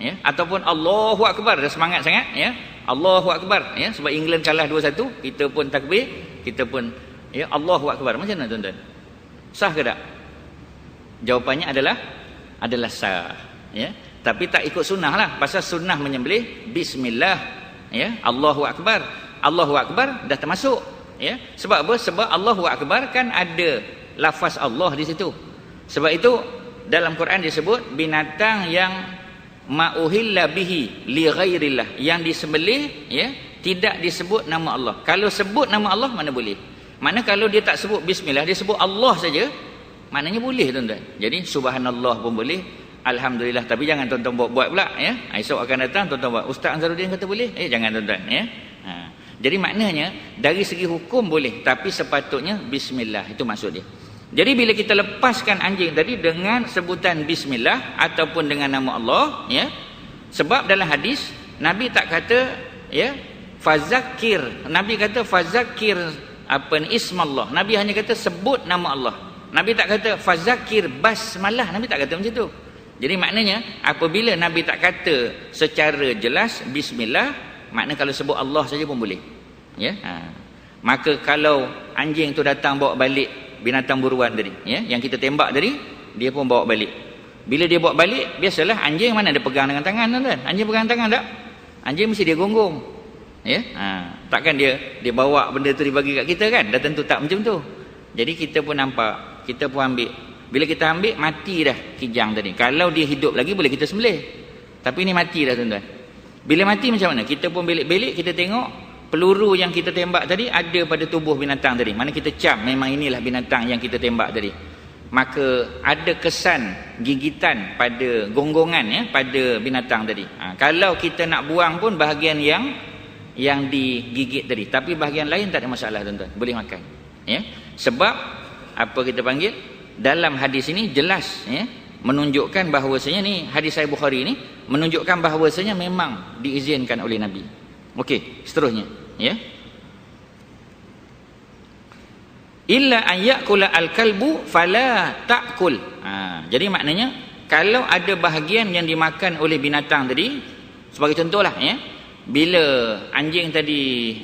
Ya? Ataupun Allahu Akbar. Dah semangat sangat. Ya? Allahu Akbar, ya, sebab England kalah 2-1, kita pun takbir, kita pun, ya, Allahu Akbar. Macam mana, tuan-tuan? Sah ke tak? Jawapannya adalah sah, ya. Tapi tak ikut sunnah lah. Pasal sunnah menyembelih bismillah, ya, Allahu Akbar. Allahu Akbar dah termasuk, ya. Sebab apa? Sebab Allahu Akbar kan ada lafaz Allah di situ. Sebab itu dalam Quran disebut binatang yang ma'uhilla bihi li ghairillah, yang disembelih, ya, tidak disebut nama Allah. Kalau sebut nama Allah mana boleh. Mana kalau dia tak sebut bismillah, dia sebut Allah saja, maknanya boleh, tuan-tuan. Jadi subhanallah pun boleh, alhamdulillah. Tapi jangan tuan-tuan buat pula, ya. Esok akan datang tuan-tuan buat, Ustaz Anzaruddin kata boleh. Jangan, tuan-tuan, ya. Jadi maknanya dari segi hukum boleh, tapi sepatutnya bismillah, itu maksud dia. Jadi bila kita lepaskan anjing tadi dengan sebutan bismillah ataupun dengan nama Allah, ya. Sebab dalam hadis Nabi tak kata, ya, fazakir. Nabi kata fazakir ismallah. Nabi hanya kata sebut nama Allah. Nabi tak kata fazakir basmalah. Nabi tak kata macam tu. Jadi maknanya apabila Nabi tak kata secara jelas bismillah, makna kalau sebut Allah saja pun boleh. Ya. Maka kalau anjing tu datang bawa balik binatang buruan tadi, ya, yang kita tembak tadi, dia pun bawa balik. Bila dia bawa balik, biasalah anjing mana ada pegang dengan tangan, tuan-tuan? Anjing pegang tangan tak? Anjing mesti dia gonggong. Ya? Takkan dia bawa benda tu dibagi kat kita kan? Dah tentu tak macam tu. Jadi kita pun nampak, kita pun ambil. Bila kita ambil, mati dah kijang tadi. Kalau dia hidup lagi boleh kita sembelih. Tapi ini mati dah, tuan-tuan. Bila mati macam mana? Kita pun belik-belik, kita tengok peluru yang kita tembak tadi ada pada tubuh binatang tadi. Mana kita cam memang inilah binatang yang kita tembak tadi. Maka ada kesan gigitan pada gonggongan, ya, pada binatang tadi. Kalau kita nak buang pun bahagian yang digigit tadi, tapi bahagian lain tak ada masalah, tuan-tuan. Boleh makan. Ya. Sebab apa kita panggil? Dalam hadis ini jelas, ya, menunjukkan bahawasanya ni hadis Sahih Bukhari ni menunjukkan bahawasanya memang diizinkan oleh Nabi. Okey, seterusnya, ya. Illa an ya'kula al-kalbu fala ta'kul. Jadi maknanya kalau ada bahagian yang dimakan oleh binatang tadi, sebagai contohlah, ya. Bila anjing tadi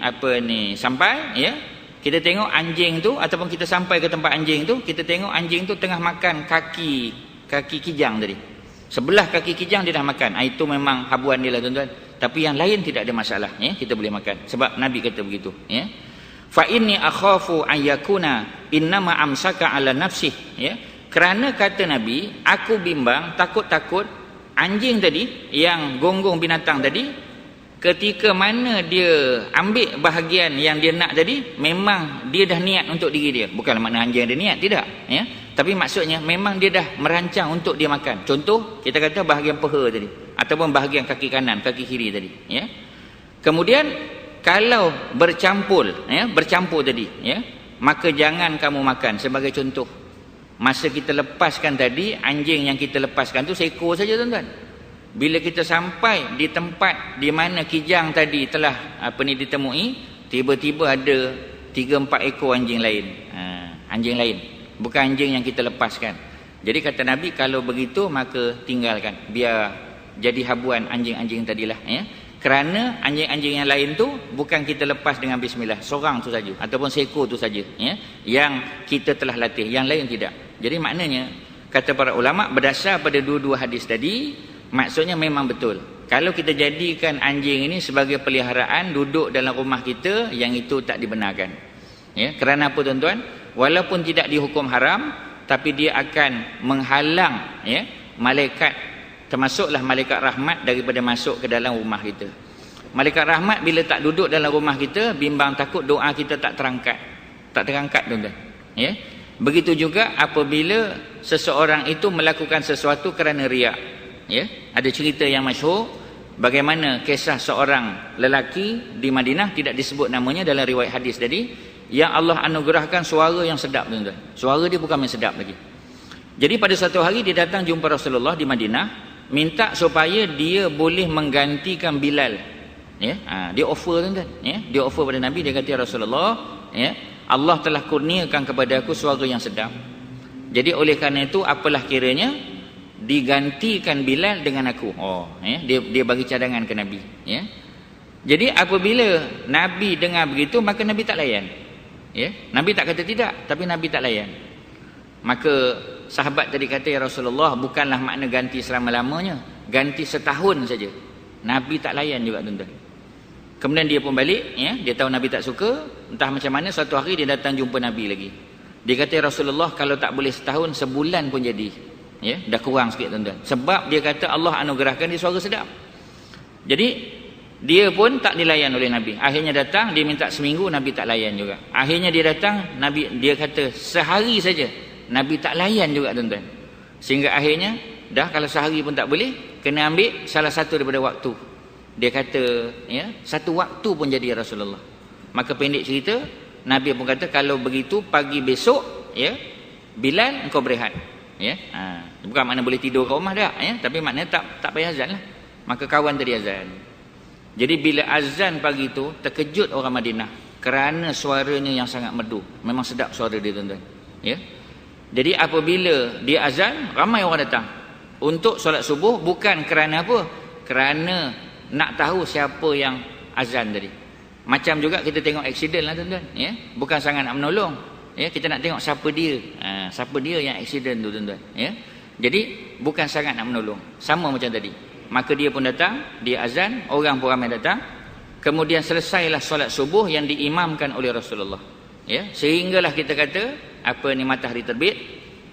sampai, ya, kita tengok anjing tu ataupun kita sampai ke tempat anjing tu, kita tengok anjing tu tengah makan kaki kijang tadi. Sebelah kaki kijang dia dah makan. Itu memang habuan dia lah, tuan-tuan. Tapi yang lain tidak ada masalah, ya, kita boleh makan sebab Nabi kata begitu, ya. Fa inni akhafu an yakuna innama amsaka ala nafsih, ya. Kerana kata Nabi, aku bimbang, takut anjing tadi yang gonggong binatang tadi, ketika mana dia ambil bahagian yang dia nak tadi, memang dia dah niat untuk diri dia. Bukan makna anjing dia niat, tidak, ya. Tapi maksudnya memang dia dah merancang untuk dia makan. Contoh, kita kata bahagian peha tadi ataupun bahagian kaki kanan, kaki kiri tadi, ya. Kemudian kalau bercampur tadi, ya, maka jangan kamu makan. Sebagai contoh, masa kita lepaskan tadi, anjing yang kita lepaskan tu seekor saja, tuan-tuan. Bila kita sampai di tempat di mana kijang tadi telah ditemui, tiba-tiba ada 3-4 ekor anjing lain. Anjing lain, bukan anjing yang kita lepaskan. Jadi kata Nabi, kalau begitu maka tinggalkan, biar jadi habuan anjing-anjing tadilah, ya. Kerana anjing-anjing yang lain tu bukan kita lepas dengan bismillah, seorang tu saja ataupun seekor tu saja, ya, yang kita telah latih, yang lain tidak. Jadi maknanya kata para ulama, berdasar pada dua-dua hadis tadi, maksudnya memang betul. Kalau kita jadikan anjing ini sebagai peliharaan duduk dalam rumah kita, yang itu tak dibenarkan. Ya, kerana apa tuan-tuan? Walaupun tidak dihukum haram, tapi dia akan menghalang, ya, malaikat, termasuklah malaikat rahmat, daripada masuk ke dalam rumah kita. Malaikat rahmat bila tak duduk dalam rumah kita, bimbang takut doa kita tak terangkat tuan-tuan. Ya. Begitu juga apabila seseorang itu melakukan sesuatu kerana riak. Ya, ada cerita yang masyhur bagaimana kisah seorang lelaki di Madinah, tidak disebut namanya dalam riwayat hadis tadi, yang Allah anugerahkan suara yang sedap tuan-tuan. Suara dia bukan main sedap lagi. Jadi pada satu hari dia datang jumpa Rasulullah di Madinah, minta supaya dia boleh menggantikan Bilal. Ya, dia offer tuan-tuan, ya, dia offer pada Nabi, dia kata, Rasulullah, ya, Allah telah kurniakan kepada aku suara yang sedap. Jadi oleh kerana itu apalah kiranya digantikan Bilal dengan aku. Ya, dia bagi cadangan ke Nabi, ya. Jadi apabila Nabi dengar begitu, maka Nabi tak layan. Ya, Nabi tak kata tidak, tapi Nabi tak layan. Maka sahabat tadi kata, ya Rasulullah, bukanlah makna ganti selama-lamanya, ganti setahun saja. Nabi tak layan juga tuan-tuan. Kemudian dia pun balik, ya, dia tahu Nabi tak suka, entah macam mana, suatu hari dia datang jumpa Nabi lagi. Dia kata, ya Rasulullah, kalau tak boleh setahun, sebulan pun jadi. Ya, dah kurang sikit tuan-tuan. Sebab dia kata Allah anugerahkan dia suara sedap. Jadi dia pun tak dilayan oleh Nabi. Akhirnya datang, dia minta seminggu, Nabi tak layan juga. Akhirnya dia datang, Nabi, dia kata sehari saja, Nabi tak layan juga tuan-tuan. Sehingga akhirnya dah, kalau sehari pun tak boleh, kena ambil salah satu daripada waktu. Dia kata, ya, satu waktu pun jadi, ya Rasulullah. Maka pendek cerita, Nabi pun kata, kalau begitu pagi besok, ya, Bilal engkau berehat. Ya, bukan makna boleh tidur kat rumah dah, ya, tapi makna tak payah azan lah. Maka kawan tadi azan. Jadi bila azan pagi tu, terkejut orang Madinah kerana suaranya yang sangat merdu. Memang sedap suara dia tuan-tuan. Ya. Jadi apabila dia azan, ramai orang datang untuk solat subuh, bukan kerana apa? Kerana nak tahu siapa yang azan tadi. Macam juga kita tengok aksiden lah tuan-tuan, ya. Bukan sangat nak menolong, ya, kita nak tengok siapa dia. Siapa dia yang aksiden tu tuan-tuan, ya. Jadi bukan sangat nak menolong. Sama macam tadi. Maka dia pun datang, dia azan, orang pun ramai datang. Kemudian selesailah solat subuh yang diimamkan oleh Rasulullah. Ya, sehinggalah kita kata matahari terbit.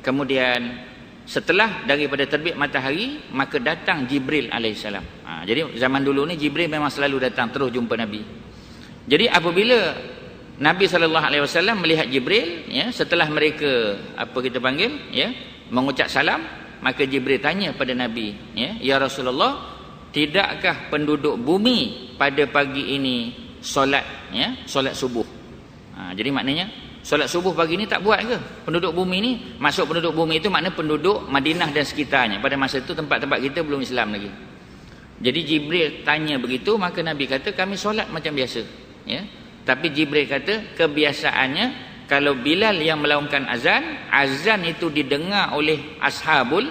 Kemudian setelah daripada terbit matahari, maka datang Jibril alaihissalam. Jadi zaman dulu ni Jibril memang selalu datang terus jumpa Nabi. Jadi apabila Nabi SAW melihat Jibril, ya, setelah mereka mengucap salam, maka Jibril tanya pada Nabi, ya Rasulullah, tidakkah penduduk bumi pada pagi ini solat, ya, solat subuh? Jadi maknanya solat subuh pagi ni tak buat ke penduduk bumi ni? Maksud penduduk bumi itu makna penduduk Madinah dan sekitarnya. Pada masa itu tempat-tempat kita belum Islam lagi. Jadi Jibril tanya begitu, maka Nabi kata kami solat macam biasa, ya. Tapi Jibril kata kebiasaannya kalau Bilal yang melaungkan azan, azan itu didengar oleh ashabus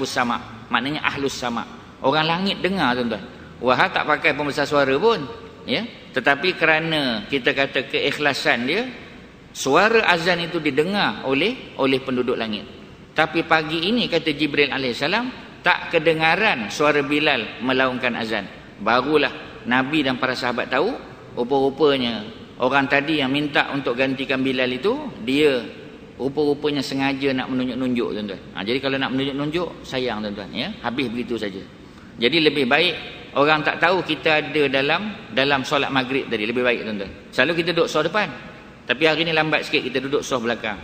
sama, maknanya ahlus sama, orang langit dengar tuan-tuan. Wah, tak pakai pembesar suara pun, ya. Tetapi kerana kita kata keikhlasan dia, suara azan itu didengar oleh penduduk langit. Tapi pagi ini kata Jibril alaihissalam, tak kedengaran suara Bilal melaungkan azan. Barulah Nabi dan para sahabat tahu, rupa-rupanya orang tadi yang minta untuk gantikan Bilal itu, dia rupa-rupanya sengaja nak menunjuk-nunjuk tuan-tuan. Jadi kalau nak menunjuk-nunjuk, sayang tuan-tuan, ya, habis begitu saja. Jadi lebih baik orang tak tahu kita ada dalam solat maghrib tadi, lebih baik tuan-tuan. Selalu kita duduk soh depan, tapi hari ni lambat sikit kita duduk soh belakang.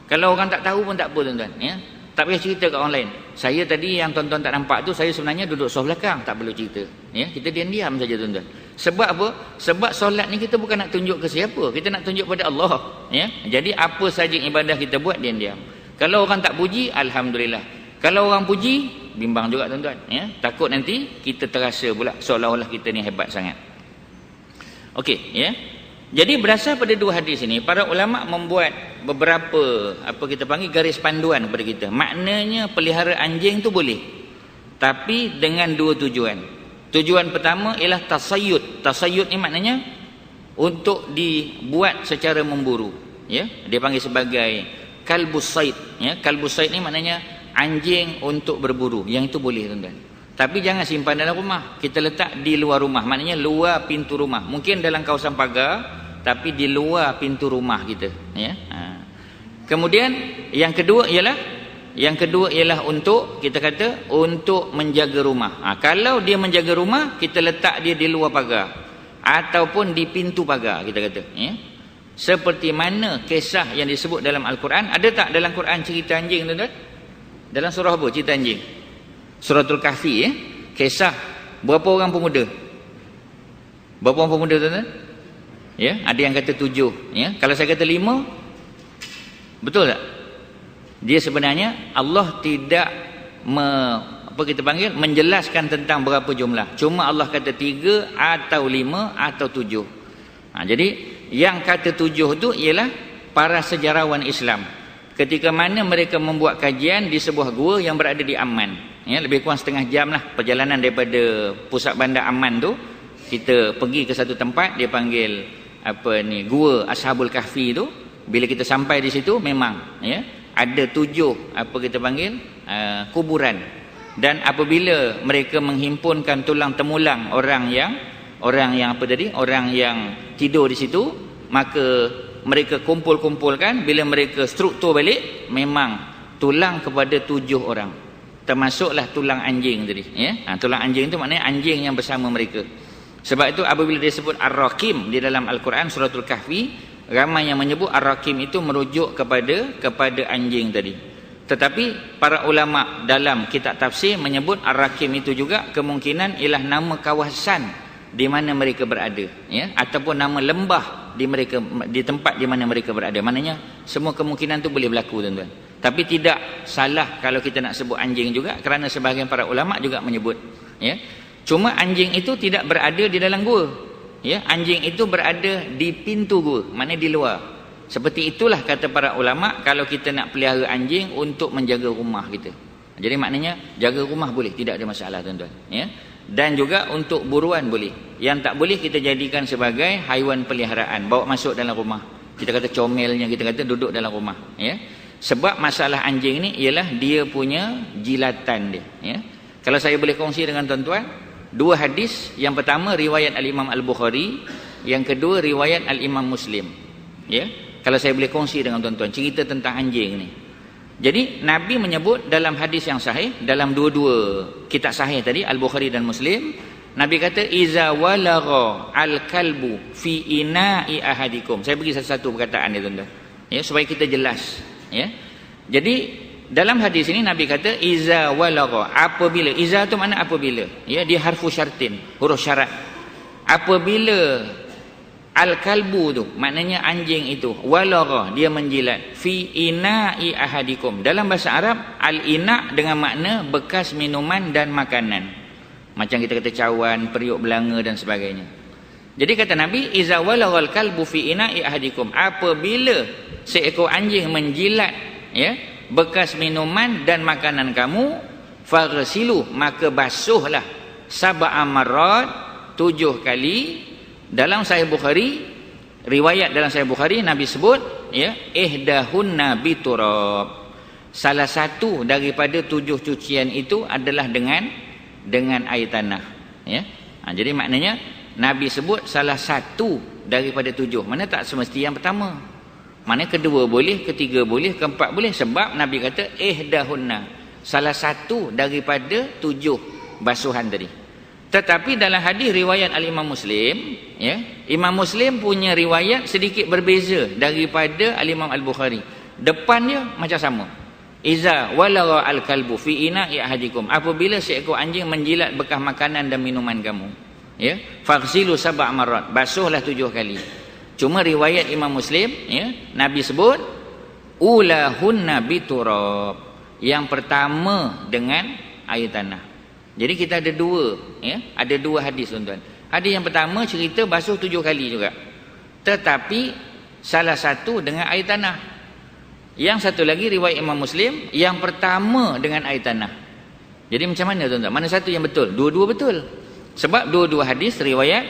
Kalau orang tak tahu pun tak apa tuan-tuan, ya. Tak payah cerita kat orang lain. Saya tadi yang tuan-tuan tak nampak tu, saya sebenarnya duduk soh belakang, tak perlu cerita, ya. Kita diam-diam saja tuan-tuan. Sebab apa? Sebab solat ni kita bukan nak tunjuk ke siapa, kita nak tunjuk pada Allah, ya. Jadi apa saja ibadah kita buat diam-diam. Kalau orang tak puji, alhamdulillah. Kalau orang puji, bimbang juga tuan-tuan, ya. Takut nanti kita terasa pula seolah-olah kita ni hebat sangat. Okey, ya. Jadi berdasar pada dua hadis ini, para ulama membuat beberapa kita panggil garis panduan kepada kita. Maknanya pelihara anjing tu boleh, tapi dengan dua tujuan. Tujuan pertama ialah tasayyud. Tasayyud ni maknanya untuk dibuat secara memburu, ya. Dia panggil sebagai kalbus said, ya. Kalbus said ni maknanya anjing untuk berburu. Yang itu boleh tuan-tuan. Tapi jangan simpan dalam rumah. Kita letak di luar rumah, maknanya luar pintu rumah. Mungkin dalam kawasan pagar, tapi di luar pintu rumah kita, ya. Kemudian yang kedua ialah untuk kita kata untuk menjaga rumah. Kalau dia menjaga rumah, kita letak dia di luar pagar ataupun di pintu pagar, kita kata, ya. Seperti mana kisah yang disebut dalam Al-Quran. Ada tak dalam Quran cerita anjing, tuan-tuan? Dalam surah apa cerita anjing? Suratul Kahfi, ya. Kisah berapa orang pemuda? Berapa orang pemuda, tuan-tuan? Ya, ada yang kata 7, ya. Kalau saya kata 5, betul tak? Dia sebenarnya Allah tidak menjelaskan tentang berapa jumlah. Cuma Allah kata 3 atau 5 atau 7. Jadi yang kata 7 tu ialah para sejarawan Islam. Ketika mana mereka membuat kajian di sebuah gua yang berada di Amman, ya, lebih kurang setengah jam lah perjalanan daripada pusat bandar Amman tu. Kita pergi ke satu tempat, dia panggil gua Ashabul Kahfi tu. Bila kita sampai di situ, memang, ya, ada 7 kuburan. Dan apabila mereka menghimpunkan tulang temulang orang yang tidur di situ, maka mereka kumpulkan. Bila mereka struktur balik, memang tulang kepada 7 orang, termasuklah tulang anjing tadi, ya. Tulang anjing itu maknanya anjing yang bersama mereka. Sebab itu apabila disebut Ar-Rakim di dalam Al-Quran suratul Kahfi, ramai yang menyebut Ar-Rakim itu merujuk kepada anjing tadi. Tetapi para ulama dalam kitab tafsir menyebut Ar-Rakim itu juga kemungkinan ialah nama kawasan di mana mereka berada, ya, ataupun nama lembah di tempat di mana mereka berada. Maknanya semua kemungkinan tu boleh berlaku, tuan-tuan. Tapi tidak salah kalau kita nak sebut anjing juga, kerana sebahagian para ulama juga menyebut, ya. Cuma anjing itu tidak berada di dalam gua, ya. Anjing itu berada di pintu gua, maknanya di luar. Seperti itulah kata para ulama kalau kita nak pelihara anjing untuk menjaga rumah kita. Jadi maknanya jaga rumah boleh, tidak ada masalah, tuan-tuan, ya. Dan juga untuk buruan boleh. Yang tak boleh kita jadikan sebagai haiwan peliharaan, bawa masuk dalam rumah. Kita kata comelnya, kita kata duduk dalam rumah, ya. Sebab masalah anjing ni ialah dia punya jilatan dia, ya. Kalau saya boleh kongsi dengan tuan-tuan, 2 hadis. Yang pertama riwayat Al-Imam Al-Bukhari, yang kedua riwayat Al-Imam Muslim, ya. Kalau saya boleh kongsi dengan tuan-tuan cerita tentang anjing ni. Jadi Nabi menyebut dalam hadis yang sahih, dalam dua-dua kitab sahih tadi, Al-Bukhari dan Muslim, Nabi kata iza walagha al-kalbu fi ina'i ahadikum. Saya bagi satu-satu perkataan dia, tuan-tuan, ya, supaya kita jelas, ya. Jadi dalam hadis ini Nabi kata iza walagha, apabila. Iza tu makna apabila, ya, dia harfu syartin, huruf syarat. Apabila al-kalbu tu maknanya anjing itu, walagha dia menjilat, fi ina'i ahadikum. Dalam bahasa Arab al-ina' dengan makna bekas minuman dan makanan, macam kita kata cawan, periuk belanga dan sebagainya. Jadi kata Nabi iza walagha al-kalbu fi ina'i ahadikum, apabila seekor anjing menjilat, ya, bekas minuman dan makanan kamu, faghsilu, maka basuhlah, sab'a marrat, 7 kali. Dalam Sahih Bukhari, riwayat dalam Sahih Bukhari Nabi sebut, ya, ihdahunna biturab, salah satu daripada 7 cucian itu adalah dengan air tanah, ya. Jadi maknanya Nabi sebut salah satu daripada 7, mana tak semesti yang pertama. Mana kedua boleh, ketiga boleh, keempat boleh. Sebab Nabi kata ihdahunna, salah satu daripada 7 basuhan tadi. Tetapi dalam hadis riwayat Al-Imam Muslim, ya, Imam Muslim punya riwayat sedikit berbeza daripada Al-Imam Al-Bukhari. Depannya macam sama. Iza walagha al-kalbu fi ina'i ahadikum, apabila seekor anjing menjilat bekas makanan dan minuman kamu, ya, faghsilu sab'a marrat, basuhlah 7 kali. Cuma riwayat Imam Muslim, ya, Nabi sebut ulahunna biturab, yang pertama dengan air tanah. Jadi kita ada dua, ya, ada dua hadis tuan-tuan. Hadis yang pertama cerita basuh 7 kali juga, tetapi salah satu dengan air tanah. Yang satu lagi riwayat Imam Muslim, yang pertama dengan air tanah. Jadi macam mana tuan-tuan? Mana satu yang betul? Dua-dua betul. Sebab dua-dua hadis riwayat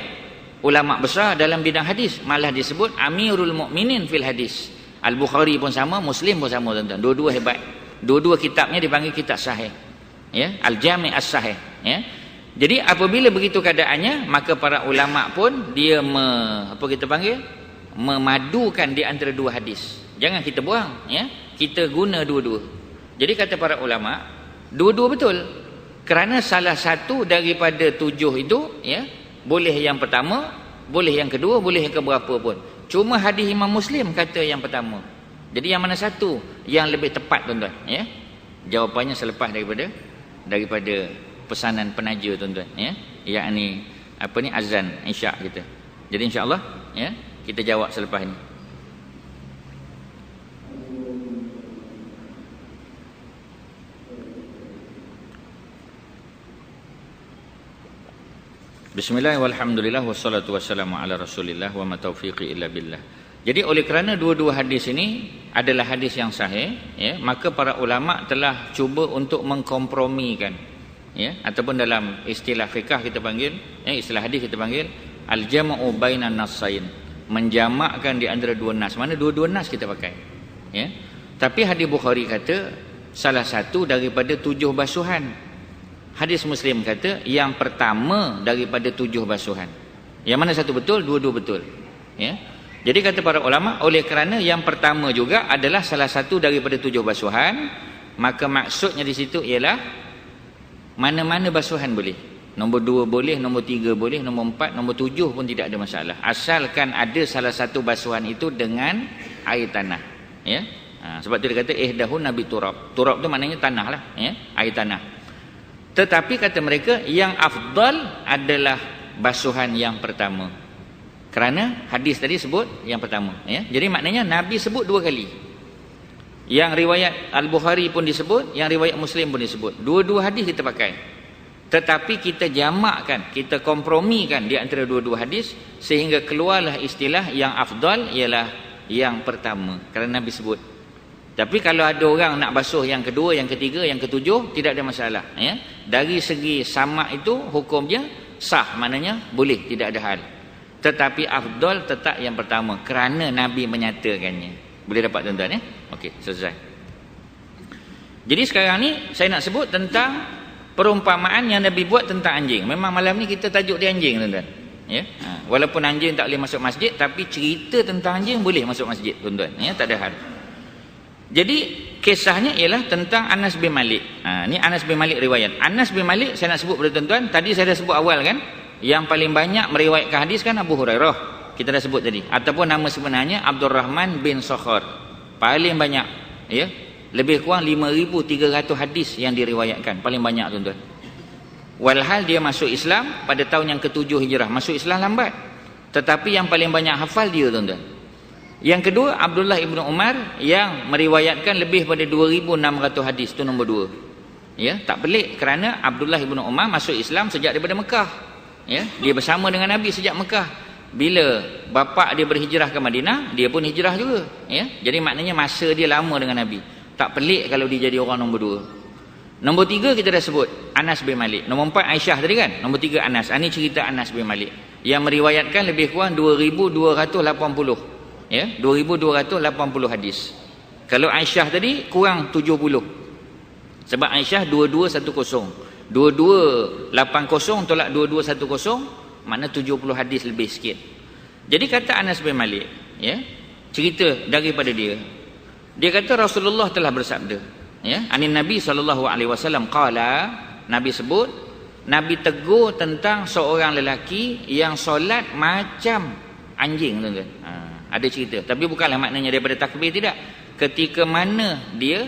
ulama besar dalam bidang hadis, malah disebut Amirul Mukminin fil hadis. Al-Bukhari pun sama, Muslim pun sama tuan-tuan. Dua-dua hebat. Dua-dua kitabnya dipanggil kitab sahih. Ya, Al-Jami' As-Sahih, ya. Jadi apabila begitu keadaannya, maka para ulama pun dia apa kita panggil? Memadukan di antara dua hadis. Jangan kita buang, ya. Kita guna dua-dua. Jadi kata para ulama, dua-dua betul. Kerana salah satu daripada 7 itu, ya, boleh yang pertama, boleh yang kedua, boleh yang keberapa pun. Cuma hadis Imam Muslim kata yang pertama. Jadi yang mana satu yang lebih tepat tuan-tuan, ya? Jawapannya selepas daripada pesanan penaja tuan-tuan, ya. Yakni apa ni, azan isyak kita. Jadi insya-Allah, ya, kita jawab selepas ini. Bismillah walhamdulillah wassalatu wassalamu ala rasulillah wa ma taufiqi illa billah. Jadi oleh kerana dua-dua hadis ini adalah hadis yang sahih, ya, maka para ulama telah cuba untuk mengkompromikan, ya, ataupun dalam istilah fiqh kita panggil, ya, istilah hadis kita panggil al-jam'u bainan nassain, menjamakkan di antara dua nas. Mana dua-dua nas kita pakai, ya. Tapi hadis Bukhari kata salah satu daripada 7 basuhan. Hadis Muslim kata yang pertama daripada 7 basuhan. Yang mana satu betul? Dua-dua betul, ya. Jadi kata para ulama, oleh kerana yang pertama juga adalah salah satu daripada 7 basuhan, maka maksudnya di situ ialah mana-mana basuhan boleh. Nombor 2 boleh, nombor 3 boleh, nombor 4, nombor 7 pun tidak ada masalah. Asalkan ada salah satu basuhan itu dengan air tanah, ya. Sebab tu dia kata ihdahun nabi turab. Turab tu maknanya tanah lah, ya, air tanah. Tetapi kata mereka yang afdal adalah basuhan yang pertama. Kerana hadis tadi sebut yang pertama, ya. Jadi maknanya Nabi sebut 2 kali. Yang riwayat Al-Bukhari pun disebut, yang riwayat Muslim pun disebut. Dua-dua hadis kita pakai. Tetapi kita jamakkan, kita kompromikan di antara dua-dua hadis sehingga keluarlah istilah yang afdal ialah yang pertama. Kerana Nabi sebut. Tapi kalau ada orang nak basuh yang kedua, yang ketiga, yang ketujuh, tidak ada masalah, ya. Dari segi samak itu hukumnya sah, maknanya boleh, tidak ada hal. Tetapi afdal tetap yang pertama kerana Nabi menyatakannya. Boleh dapat tuan-tuan, ya? Okey, selesai. Jadi sekarang ni saya nak sebut tentang perumpamaan yang Nabi buat tentang anjing. Memang malam ni kita tajuk dia anjing, tuan-tuan, ya. Walaupun anjing tak boleh masuk masjid, tapi cerita tentang anjing boleh masuk masjid, tuan-tuan, ya, tak ada hal. Jadi kisahnya ialah tentang Anas bin Malik. Ni Anas bin Malik riwayat. Anas bin Malik saya nak sebut pada tuan-tuan, tadi saya dah sebut awal kan, yang paling banyak meriwayatkan hadis kan Abu Hurairah. Kita dah sebut tadi. Ataupun nama sebenarnya Abdul Rahman bin Sakhar. Paling banyak, ya. Lebih kurang 5,300 hadis yang diriwayatkan, paling banyak tuan-tuan. Walhal dia masuk Islam pada tahun yang ke-7 Hijrah. Masuk Islam lambat. Tetapi yang paling banyak hafal dia, tuan-tuan. Yang kedua, Abdullah ibnu Umar yang meriwayatkan lebih pada 2,600 hadis, itu nombor 2. Ya, tak pelik kerana Abdullah ibnu Umar masuk Islam sejak daripada Mekah. Ya, dia bersama dengan Nabi sejak Mekah. Bila bapa dia berhijrah ke Madinah, dia pun hijrah juga. Ya, jadi maknanya masa dia lama dengan Nabi. Tak pelik kalau dia jadi orang nombor 2. Nombor 3 kita dah sebut, Anas bin Malik. Nombor 4 Aisyah tadi kan. Nombor 3 Anas. Ini cerita Anas bin Malik yang meriwayatkan lebih kurang 2,280. Ya, 2,280 hadis. Kalau Aisyah tadi kurang 70. Sebab Aisyah 2210. 2280 tolak 2210, makna 70 hadis lebih sikit. Jadi kata Anas bin Malik, ya, cerita daripada dia. Dia kata Rasulullah telah bersabda, ya, anin Nabi SAW qala, Nabi sebut, Nabi tegur tentang seorang lelaki yang solat macam anjing, tuan-tuan. Ada cerita, tapi bukanlah maknanya daripada takbir, tidak. Ketika mana dia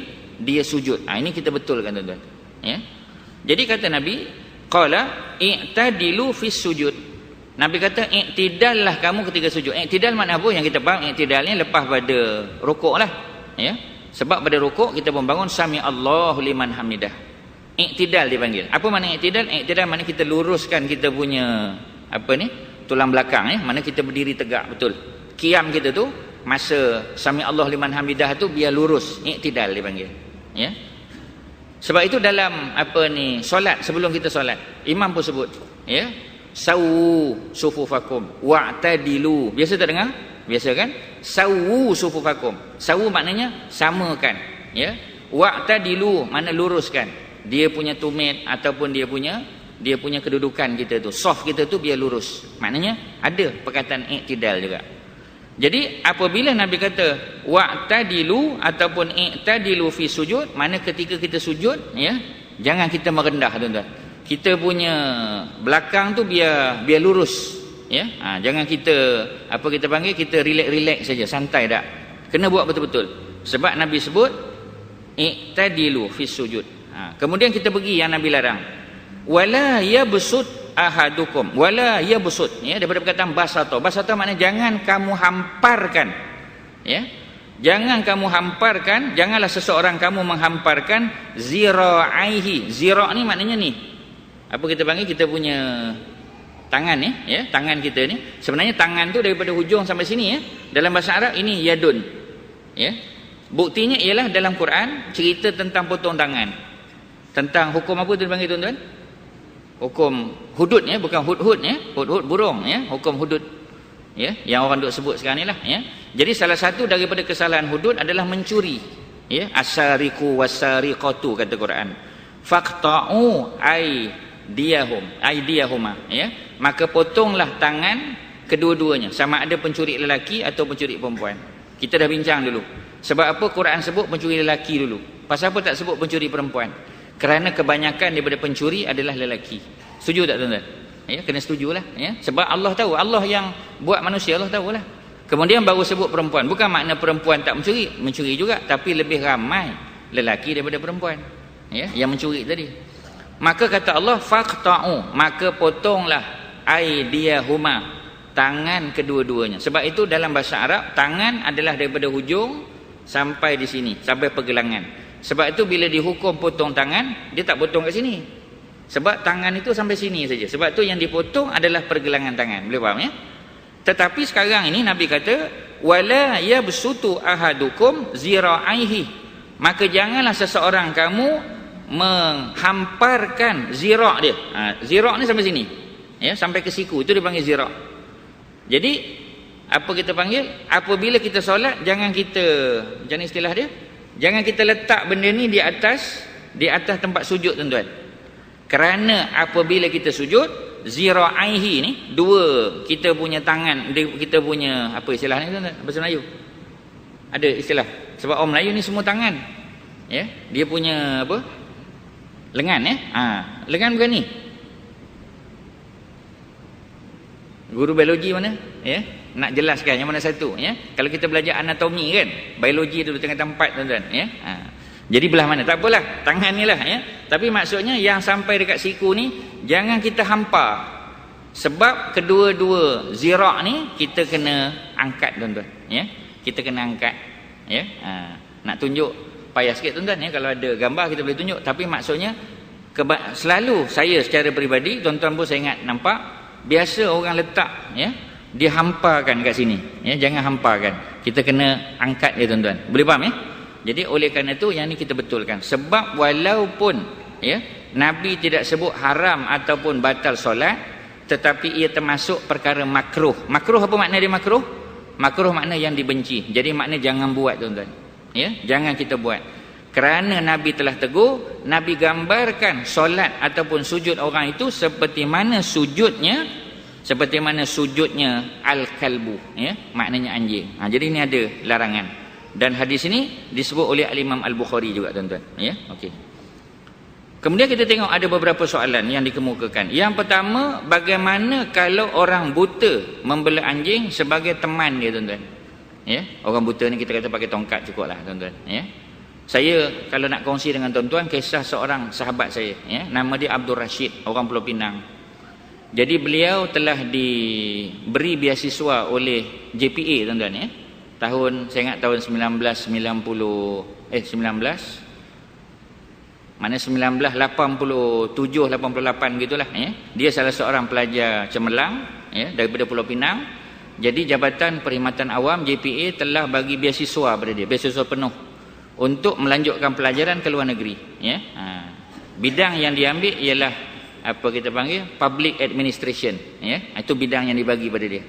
sujud. Ini kita betulkan, tuan-tuan, ya. Jadi kata Nabi, qala i'tadilu fis sujud. Nabi kata i'tidallah kamu ketika sujud. I'tidal makna apa yang kita faham? I'tidalnya lepas pada rukuk lah, ya. Sebab pada rukuk kita membangun sami Allahu liman hamidah. Iktidal dipanggil. Apa makna iktidal? Iktidal makna kita luruskan kita punya apa ni? Tulang belakang mana kita berdiri tegak betul. Qiyam kita tu masa sami Allah liman hamidah tu biar lurus. Iktidal dipanggil. Ya. Sebab itu dalam apa ni solat, sebelum kita solat, imam pun sebut, ya. Sawu sufufakum wa'tadilu. Biasa tak dengar? Biasa kan? Sawu sufufakum. Sawu maknanya samakan, ya. Wa'tadilu mana luruskan. Dia punya tumit ataupun dia punya kedudukan kita tu, soft kita tu biar lurus. Maknanya ada perkataan iktidal juga. Jadi apabila Nabi kata wa'tadilu ataupun iktadilu fi sujud, mana ketika kita sujud, ya, jangan kita merendah tuan-tuan. Kita punya belakang tu biar lurus, ya. Jangan kita apa kita panggil, kita relax saja, santai tak. Kena buat betul-betul. Sebab Nabi sebut iktadilu fi sujud. Kemudian kita pergi yang Nabi larang. Wala yabsut ahadukum. Wala yabsut, ya, daripada perkataan basata. Basata maknanya jangan kamu hamparkan. Ya. Jangan kamu hamparkan, janganlah seseorang kamu menghamparkan zira'aihi. Zira' ni maknanya ni. Apa kita panggil, kita punya tangan ni, ya, tangan kita ni. Sebenarnya tangan tu daripada hujung sampai sini, ya. Dalam bahasa Arab ini yadun. Ya. Buktinya ialah dalam Quran cerita tentang potong tangan. Tentang hukum apa tu dipanggil tuan-tuan? Hukum hudud, ya, bukan hudhud, ya. Hudhud burung, ya, hukum hudud. Ya, yang orang duk sebut sekarang ni lah, ya. Jadi salah satu daripada kesalahan hudud adalah mencuri. Ya, asariqu wasariqatu kata Quran. Faqta'u aydiyahuma, ya. Maka potonglah tangan kedua-duanya, sama ada pencuri lelaki atau pencuri perempuan. Kita dah bincang dulu. Sebab apa Quran sebut pencuri lelaki dulu? Pasal apa tak sebut pencuri perempuan? Kerana kebanyakan daripada pencuri adalah lelaki. Setuju tak tuan-tuan? Ya, kena setujulah, ya. Sebab Allah tahu, Allah yang buat manusia, Allah tahulah. Kemudian baru sebut perempuan. Bukan makna perempuan tak mencuri, mencuri juga, tapi lebih ramai lelaki daripada perempuan, ya, yang mencuri tadi. Maka kata Allah faqta'u, maka potonglah aydiyahuma, tangan kedua-duanya. Sebab itu dalam bahasa Arab tangan adalah daripada hujung sampai di sini, sampai pergelangan. Sebab itu bila dihukum potong tangan, dia tak potong kat sini. Sebab tangan itu sampai sini saja. Sebab itu yang dipotong adalah pergelangan tangan. Boleh faham, ya? Tetapi sekarang ini Nabi kata wala yabsutu ahadukum zira'aihi. Maka janganlah seseorang kamu menghamparkan zira' dia. Zira' ni sampai sini. Ya, sampai ke siku. Itu dipanggil zira'. Jadi apa kita panggil? Apabila kita solat, jangan kita, macam ni istilah dia, jangan kita letak benda ni di atas tempat sujud tuan-tuan. Kerana apabila kita sujud, zira'aihi ni, dua kita punya tangan, kita punya apa istilah ni tuan-tuan? Bahasa Melayu ada istilah. Sebab orang Melayu ni semua tangan, ya. Dia punya apa? Lengan, ya. Lengan bukan ni. Guru biologi mana? Ya. Nak jelaskan yang mana satu, ya. Kalau kita belajar anatomi kan, biologi dulu tengah tempat tuan-tuan, ya. Jadi belah mana? Tak apalah, tangan ni lah, ya. Tapi maksudnya yang sampai dekat siku ni jangan kita hampar. Sebab kedua-dua zira' ni kita kena angkat tuan-tuan, ya. Kita kena angkat, ya. Nak tunjuk payah sikit tuan-tuan, ya. Kalau ada gambar kita boleh tunjuk, tapi maksudnya selalu saya secara peribadi, tuan-tuan pun saya ingat nampak biasa orang letak, ya, dia hamparkan kat sini, ya. Jangan hamparkan, kita kena angkat dia tuan-tuan. Boleh faham, ya? Jadi oleh kerana itu yang ni kita betulkan. Sebab walaupun, ya, Nabi tidak sebut haram ataupun batal solat, tetapi ia termasuk perkara makruh. Makruh apa makna dia makruh? Makruh makna yang dibenci. Jadi makna jangan buat tuan-tuan, ya. Jangan kita buat. Kerana Nabi telah tegur, Nabi gambarkan solat ataupun sujud orang itu seperti mana sujudnya al-kalbu, ya, maknanya anjing. Jadi ini ada larangan. Dan hadis ini disebut oleh Al-Imam Al-Bukhari juga tuan-tuan, ya. Okey. Kemudian kita tengok ada beberapa soalan yang dikemukakan. Yang pertama, bagaimana kalau orang buta membela anjing sebagai teman dia tuan-tuan? Ya, orang buta ni kita kata pakai tongkat cukuplah tuan-tuan, ya. Saya kalau nak kongsi dengan tuan-tuan kisah seorang sahabat saya, ya, nama dia Abdul Rashid, orang Pulau Pinang. Jadi beliau telah diberi beasiswa oleh JPA tuan-tuan, ya. Tahun saya ingat tahun 1990 19 mana 1987 88 gitulah, ya. Dia salah seorang pelajar cemerlang, ya, daripada Pulau Pinang. Jadi Jabatan Perkhidmatan Awam JPA telah bagi beasiswa pada dia, beasiswa penuh untuk melanjutkan pelajaran ke luar negeri, ya. Bidang yang diambil ialah apa kita panggil public administration, ya. Itu bidang yang dibagi pada dia.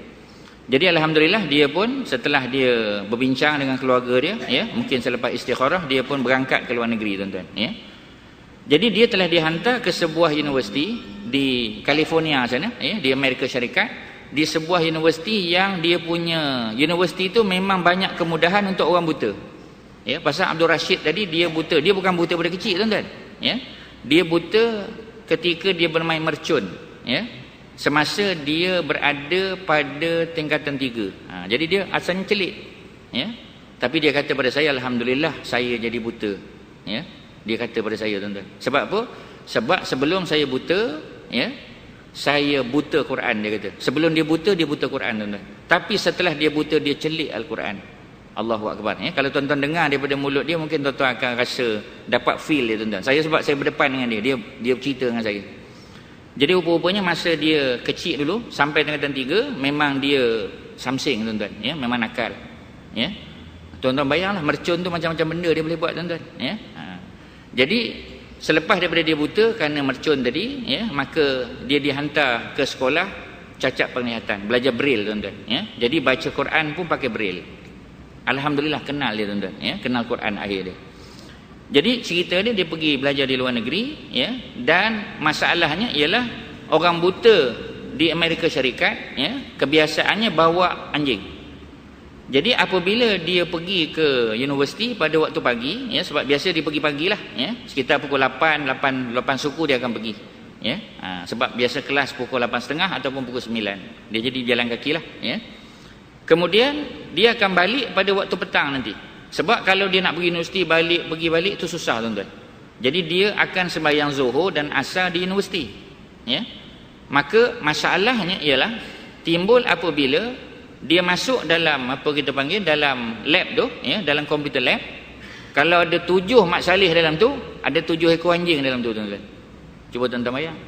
Jadi alhamdulillah dia pun setelah dia berbincang dengan keluarga dia, ya, mungkin selepas istikharah dia pun berangkat ke luar negeri, tuan-tuan, ya. Jadi dia telah dihantar ke sebuah universiti di California sana, ya, di Amerika Syarikat, di sebuah universiti yang dia punya universiti itu memang banyak kemudahan untuk orang buta. Ya, pasal Abdul Rashid tadi dia buta, dia bukan buta pada kecil, tuan-tuan, ya. Dia buta ketika dia bermain mercun, ya. Semasa dia berada pada tingkatan 3. Jadi dia asalnya celik, ya. Tapi dia kata pada saya, alhamdulillah saya jadi buta, ya. Dia kata pada saya, tuan-tuan. Sebab apa? Sebab sebelum saya buta, ya, saya buta Quran, dia kata. Sebelum dia buta Quran, tuan-tuan. Tapi setelah dia buta, dia celik Al-Quran. Allahu Akbar, ya. Kalau tuan-tuan dengar daripada mulut dia, mungkin tuan-tuan akan rasa, dapat feel dia, tuan-tuan. Saya sebab saya berdepan dengan dia bercerita dengan saya. Jadi rupa-rupanya masa dia kecil dulu, sampai tingkatan 3, memang dia samsing, tuan-tuan, ya. Memang nakal, ya. Tuan-tuan bayanglah, mercun tu macam-macam benda dia boleh buat, tuan-tuan, ya. Jadi selepas daripada dia buta kerana mercun tadi, ya, maka dia dihantar ke sekolah cacat penglihatan, belajar braille, tuan-tuan, ya. Jadi baca Quran pun pakai braille. Alhamdulillah kenal dia, tuan-tuan, ya, kenal Quran akhir dia. Jadi cerita dia pergi belajar di luar negeri, ya, dan masalahnya ialah orang buta di Amerika Syarikat, ya, kebiasaannya bawa anjing. Jadi apabila dia pergi ke universiti pada waktu pagi, ya, sebab biasa dia pergi pagilah, ya, sekitar pukul 8 suku dia akan pergi, ya. Sebab biasa kelas pukul 8.30 ataupun pukul 9. Dia jadi jalan kakilah, ya. Kemudian dia akan balik pada waktu petang nanti. Sebab kalau dia nak pergi universiti pergi balik itu susah, tuan-tuan. Jadi dia akan sembahyang Zuhur dan Asar di universiti, ya. Maka masalahnya ialah timbul apabila dia masuk dalam apa kita panggil dalam lab tu, ya, dalam komputer lab. Kalau ada 7 Mat Saleh dalam tu, ada 7 ekor anjing dalam tu, tuan-tuan. Cuba tuan-tuan bayang.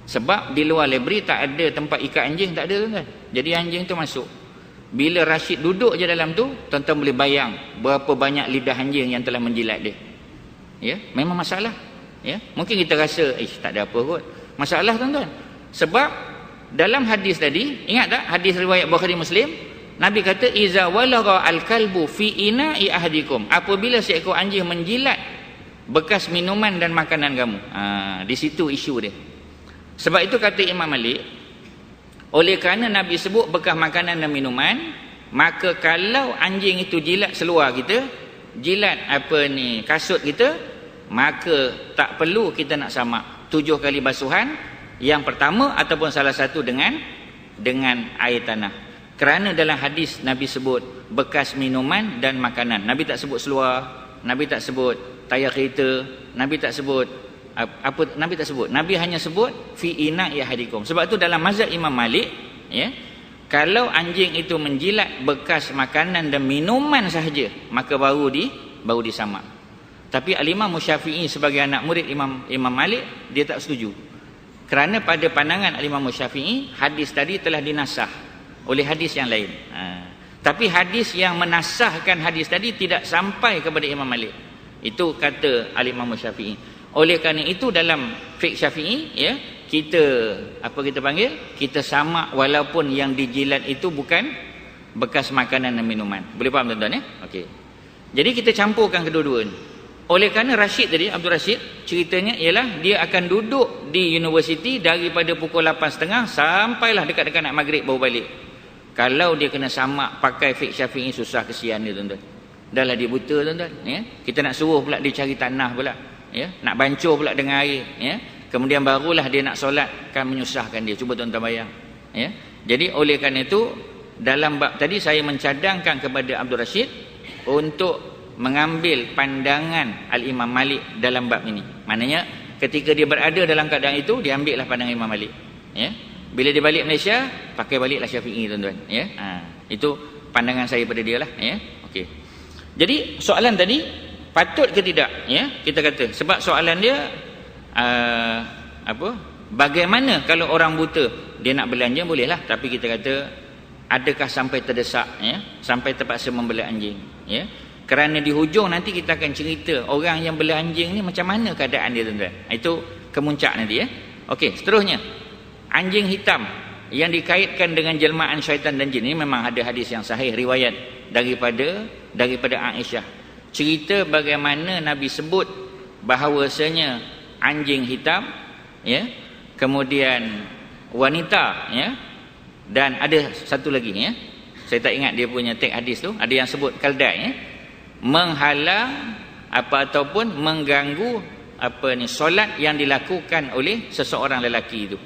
Sebab di luar library tak ada tempat ikat anjing, tak ada, tuan-tuan. Jadi anjing tu masuk. Bila Rashid duduk je dalam tu, tuan-tuan boleh bayang berapa banyak lidah anjing yang telah menjilat dia. Ya, memang masalah, ya. Mungkin kita rasa tak ada apa kot. Masalah, tuan-tuan. Sebab dalam hadis tadi, ingat tak hadis riwayat Bukhari Muslim, Nabi kata iza walagha al-kalbu fi ina'i ahadikum, apabila seekor anjing menjilat bekas minuman dan makanan kamu. Di situ isu dia. Sebab itu kata Imam Malik, oleh kerana Nabi sebut bekas makanan dan minuman, maka kalau anjing itu jilat seluar kita, jilat kasut kita, maka tak perlu kita nak samak 7 kali basuhan. Yang pertama ataupun salah satu dengan air tanah. Kerana dalam hadis Nabi sebut bekas minuman dan makanan. Nabi tak sebut seluar, Nabi tak sebut tayar kereta, Nabi tak sebut Nabi tak sebut. Nabi hanya sebut fi ina'i ahadikum. Sebab tu dalam mazhab Imam Malik, ya, kalau anjing itu menjilat bekas makanan dan minuman sahaja, maka baru disamak. Tapi Al-Imam Syafi'i sebagai anak murid Imam Malik, dia tak setuju. Kerana pada pandangan Al-Imam Syafi'i, hadis tadi telah dinasah oleh hadis yang lain. Tapi hadis yang menasahkan hadis tadi tidak sampai kepada Imam Malik. Itu kata Al-Imam Syafi'i. Oleh kerana itu dalam fiqh Syafi'i, ya, kita samak walaupun yang dijilat itu bukan bekas makanan dan minuman. Boleh faham, tuan-tuan, ya? Okey. Jadi kita campurkan kedua-dua ni. Oleh kerana Rashid tadi, Abdul Rashid, ceritanya ialah dia akan duduk di universiti daripada pukul 8.30 sampailah dekat-dekat nak maghrib baru balik. Kalau dia kena samak pakai fiqh Syafi'i, susah, kesian dia, tuan-tuan. Dah lah dia buta, tuan-tuan, ya. Kita nak suruh pula dia cari tanah pula, ya. Nak bancur pula dengan air, ya. Kemudian barulah dia nak solat, kan menyusahkan dia. Cuba tuan-tuan bayang, ya. Jadi oleh kerana itu dalam bab tadi saya mencadangkan kepada Abdul Rashid untuk mengambil pandangan Al-Imam Malik dalam bab ini. Maknanya ketika dia berada dalam keadaan itu, dia ambillah pandangan Imam Malik, ya. Bila dia balik Malaysia, pakai baliklah Syafi'i, tuan-tuan, ya. Itu pandangan saya pada dia lah, ya. Okey. Jadi soalan tadi, Patut ke tidak? Ya, kita kata. Sebab soalan dia bagaimana kalau orang buta dia nak belanja bolehlah, tapi kita kata adakah sampai terdesak, ya, sampai terpaksa membeli anjing, ya? Kerana di hujung nanti kita akan cerita orang yang beli anjing ni macam mana keadaan dia, tuan-tuan. Itu kemuncak nanti, ya. Okey, seterusnya anjing hitam yang dikaitkan dengan jelmaan syaitan dan jin, ini memang ada hadis yang sahih riwayat daripada Aisyah. Cerita bagaimana Nabi sebut bahawasanya anjing hitam, ya, kemudian wanita, ya, dan ada satu lagi, ya, saya tak ingat dia punya teks hadis tu, ada yang sebut kaldai, ya, menghalang ataupun mengganggu solat yang dilakukan oleh seseorang lelaki itu.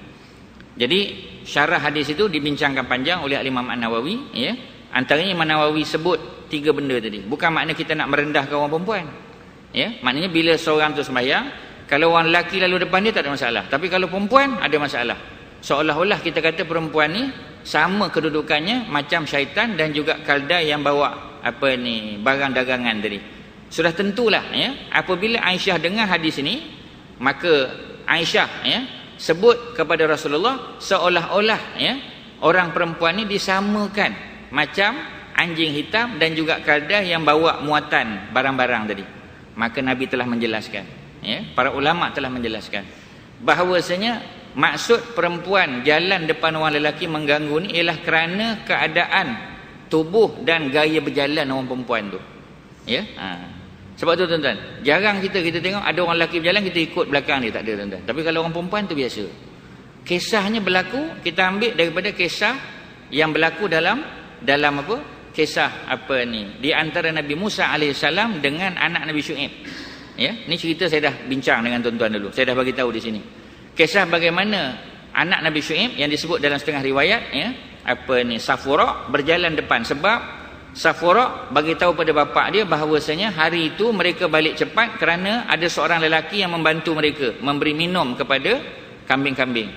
Jadi syarah hadis itu dibincangkan panjang oleh Imam An-Nawawi, ya. Antaranya Imam Nawawi sebut 3 benda tadi. Bukan makna kita nak merendahkan orang perempuan, ya. Maknanya bila seorang tu sembahyang, kalau orang lelaki lalu depan dia tak ada masalah, tapi kalau perempuan ada masalah. Seolah-olah kita kata perempuan ni sama kedudukannya macam syaitan dan juga kaldai yang bawa barang dagangan tadi. Sudah tentulah, ya, apabila Aisyah dengar hadis ini, maka Aisyah, ya, sebut kepada Rasulullah seolah-olah, ya, orang perempuan ni disamakan macam anjing hitam dan juga kaldai yang bawa muatan barang-barang tadi. Maka Nabi telah menjelaskan, ya, para ulama telah menjelaskan bahawasanya maksud perempuan jalan depan orang lelaki mengganggu ni ialah kerana keadaan tubuh dan gaya berjalan orang perempuan tu, ya. Sebab tu, tuan-tuan, jarang kita tengok ada orang lelaki berjalan kita ikut belakang dia, tak ada, tuan-tuan. Tapi kalau orang perempuan tu biasa. Kisahnya berlaku, kita ambil daripada kisah yang berlaku dalam kisah di antara Nabi Musa AS dengan anak Nabi Syuaib, ya. Ni cerita saya dah bincang dengan tuan-tuan dulu, saya dah bagi tahu di sini. Kisah bagaimana anak Nabi Syuaib yang disebut dalam setengah riwayat, ya, Safura berjalan depan, sebab Safura bagi tahu pada bapa dia bahawasanya hari itu mereka balik cepat kerana ada seorang lelaki yang membantu mereka memberi minum kepada kambing-kambing.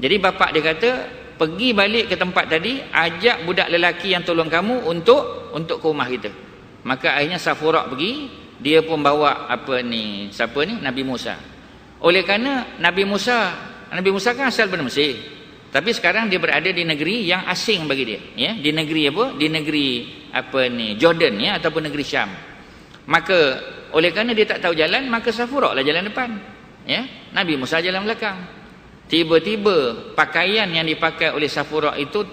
Jadi bapa dia kata, pergi balik ke tempat tadi, ajak budak lelaki yang tolong kamu untuk ke rumah kita. Maka akhirnya Safura pergi, dia pun bawa Nabi Musa. Oleh kerana Nabi Musa kan asal daripada Mesir, tapi sekarang dia berada di negeri yang asing bagi dia, ya, di negeri di negeri Jordan, ya, ataupun negeri Syam. Maka oleh kerana dia tak tahu jalan, maka Safura lah jalan depan, ya, Nabi Musa jalan belakang. Tiba-tiba pakaian yang dipakai oleh Safura itu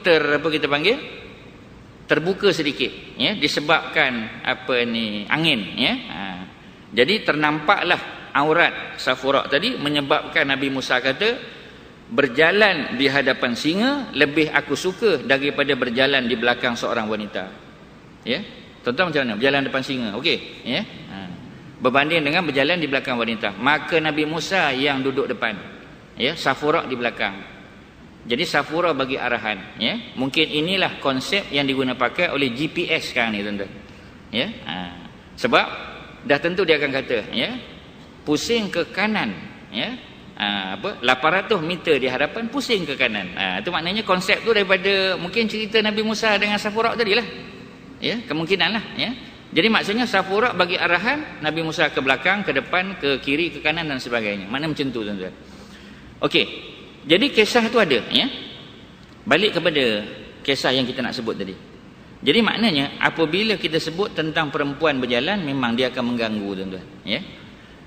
terbuka sedikit, ya, disebabkan angin, ya. Jadi ternampaklah aurat Safura tadi, menyebabkan Nabi Musa kata, berjalan di hadapan singa lebih aku suka daripada berjalan di belakang seorang wanita, ya. Tuan-tuan, macam mana berjalan depan singa? Okey, ya. Berbanding dengan berjalan di belakang wanita. Maka Nabi Musa yang duduk depan, ya, Safura di belakang. Jadi Safura bagi arahan, ya. Mungkin inilah konsep yang digunakan pakai oleh GPS sekarang ni, tuan-tuan, ya. Sebab dah tentu dia akan kata, ya, pusing ke kanan, ya, 800 meter di hadapan, pusing ke kanan. Itu maknanya konsep tu daripada mungkin cerita Nabi Musa dengan Safura tadilah, ya, kemungkinanlah, ya. Jadi maksudnya Safura bagi arahan, Nabi Musa ke belakang, ke depan, ke kiri, ke kanan dan sebagainya. Makna macam tu, tuan-tuan. Okey. Jadi kisah tu ada, ya. Balik kepada kisah yang kita nak sebut tadi. Jadi maknanya apabila kita sebut tentang perempuan berjalan, memang dia akan mengganggu, tuan-tuan, ya.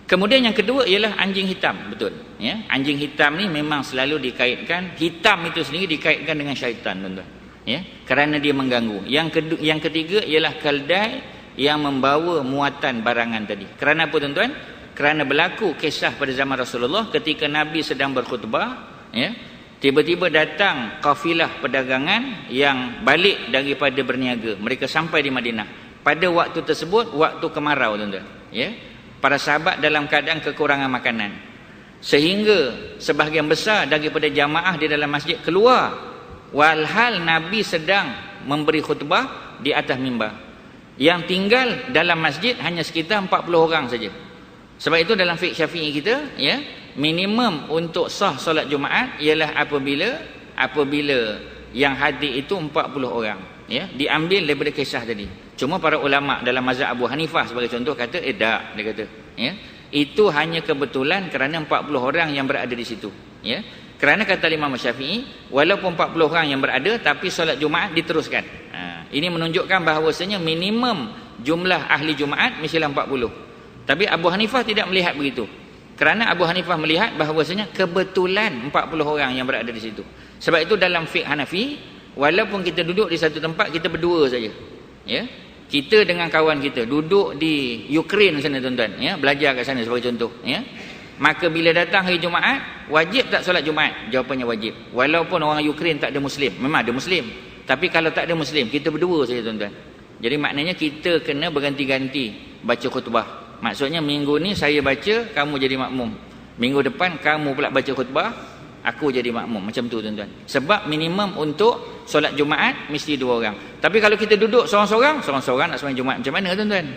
Kemudian yang kedua ialah anjing hitam, betul, ya. Anjing hitam ni memang selalu dikaitkan, hitam itu sendiri dikaitkan dengan syaitan, tuan-tuan, ya, kerana dia mengganggu. Yang ketiga ialah kaldai yang membawa muatan barangan tadi. Kerana apa, tuan-tuan? Kerana berlaku kisah pada zaman Rasulullah ketika Nabi sedang berkhutbah, ya, tiba-tiba datang kafilah perdagangan yang balik daripada berniaga. Mereka sampai di Madinah. Pada waktu tersebut waktu kemarau, tuan-tuan, ya. Para sahabat dalam keadaan kekurangan makanan, sehingga sebahagian besar daripada jamaah di dalam masjid keluar, walhal Nabi sedang memberi khutbah di atas mimbar. Yang tinggal dalam masjid hanya sekitar 40 orang saja. Sebab itu dalam fiqh Syafi'i kita, ya, minimum untuk sah solat Jumaat ialah apabila yang hadir itu 40 orang, ya, diambil daripada kisah tadi. Cuma para ulama dalam mazhab Abu Hanifah sebagai contoh kata tak, dia kata ya, itu hanya kebetulan kerana 40 orang yang berada di situ ya. Kerana kata Imam Syafi'i, walaupun 40 orang yang berada tapi solat Jumaat diteruskan. Ini menunjukkan bahawasanya minimum jumlah ahli Jumaat mestilah 40. Tapi Abu Hanifah tidak melihat begitu. Kerana Abu Hanifah melihat bahawasanya kebetulan 40 orang yang berada di situ. Sebab itu dalam fiqh Hanafi, walaupun kita duduk di satu tempat, kita berdua saja. Ya. Kita dengan kawan kita duduk di Ukraine sana tuan-tuan, ya, belajar kat sana sebagai contoh, ya. Maka bila datang hari Jumaat, wajib tak solat Jumaat? Jawapannya wajib. Walaupun orang Ukraine tak ada Muslim, memang ada Muslim. Tapi kalau tak ada Muslim, kita berdua saja tuan-tuan. Jadi maknanya kita kena berganti-ganti baca khutbah. Maksudnya minggu ni saya baca, kamu jadi makmum. Minggu depan kamu pula baca khutbah, aku jadi makmum. Macam tu tuan-tuan. Sebab minimum untuk solat Jumaat mesti 2 orang. Tapi kalau kita duduk seorang-seorang nak sembahyang Jumaat macam mana tuan-tuan?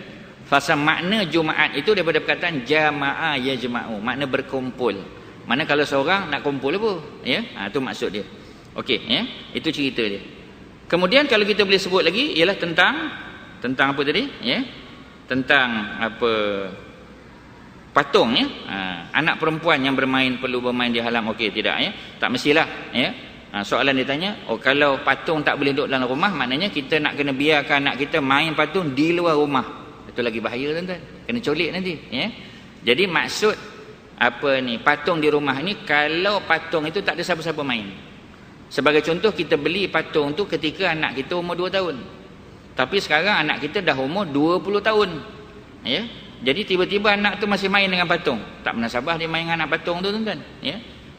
Fasa makna Jumaat itu daripada perkataan jama'a yajma'u, makna berkumpul. Mana kalau seorang nak kumpul apa? Ya, tu maksud dia. Okey, ya. Itu cerita dia. Kemudian kalau kita boleh sebut lagi ialah tentang apa tadi? Ya. Tentang apa? Patung, ya. Anak perempuan yang perlu bermain di halaman. Okey, tidak, ya. Tak mestilah, ya. Soalan dia tanya, kalau patung tak boleh duduk dalam rumah, maknanya kita nak kena biarkan anak kita main patung di luar rumah. Itu lagi bahaya tuan-tuan, kena colik nanti, ya. Jadi maksud apa ni, patung di rumah ni, kalau patung itu tak ada siapa-siapa main. Sebagai contoh, kita beli patung tu ketika anak kita umur 2 tahun. Tapi sekarang anak kita dah umur 20 tahun. Ya. Jadi tiba-tiba anak tu masih main dengan patung. Tak pernah sabar dia main dengan anak patung tu tuan-tuan, ya.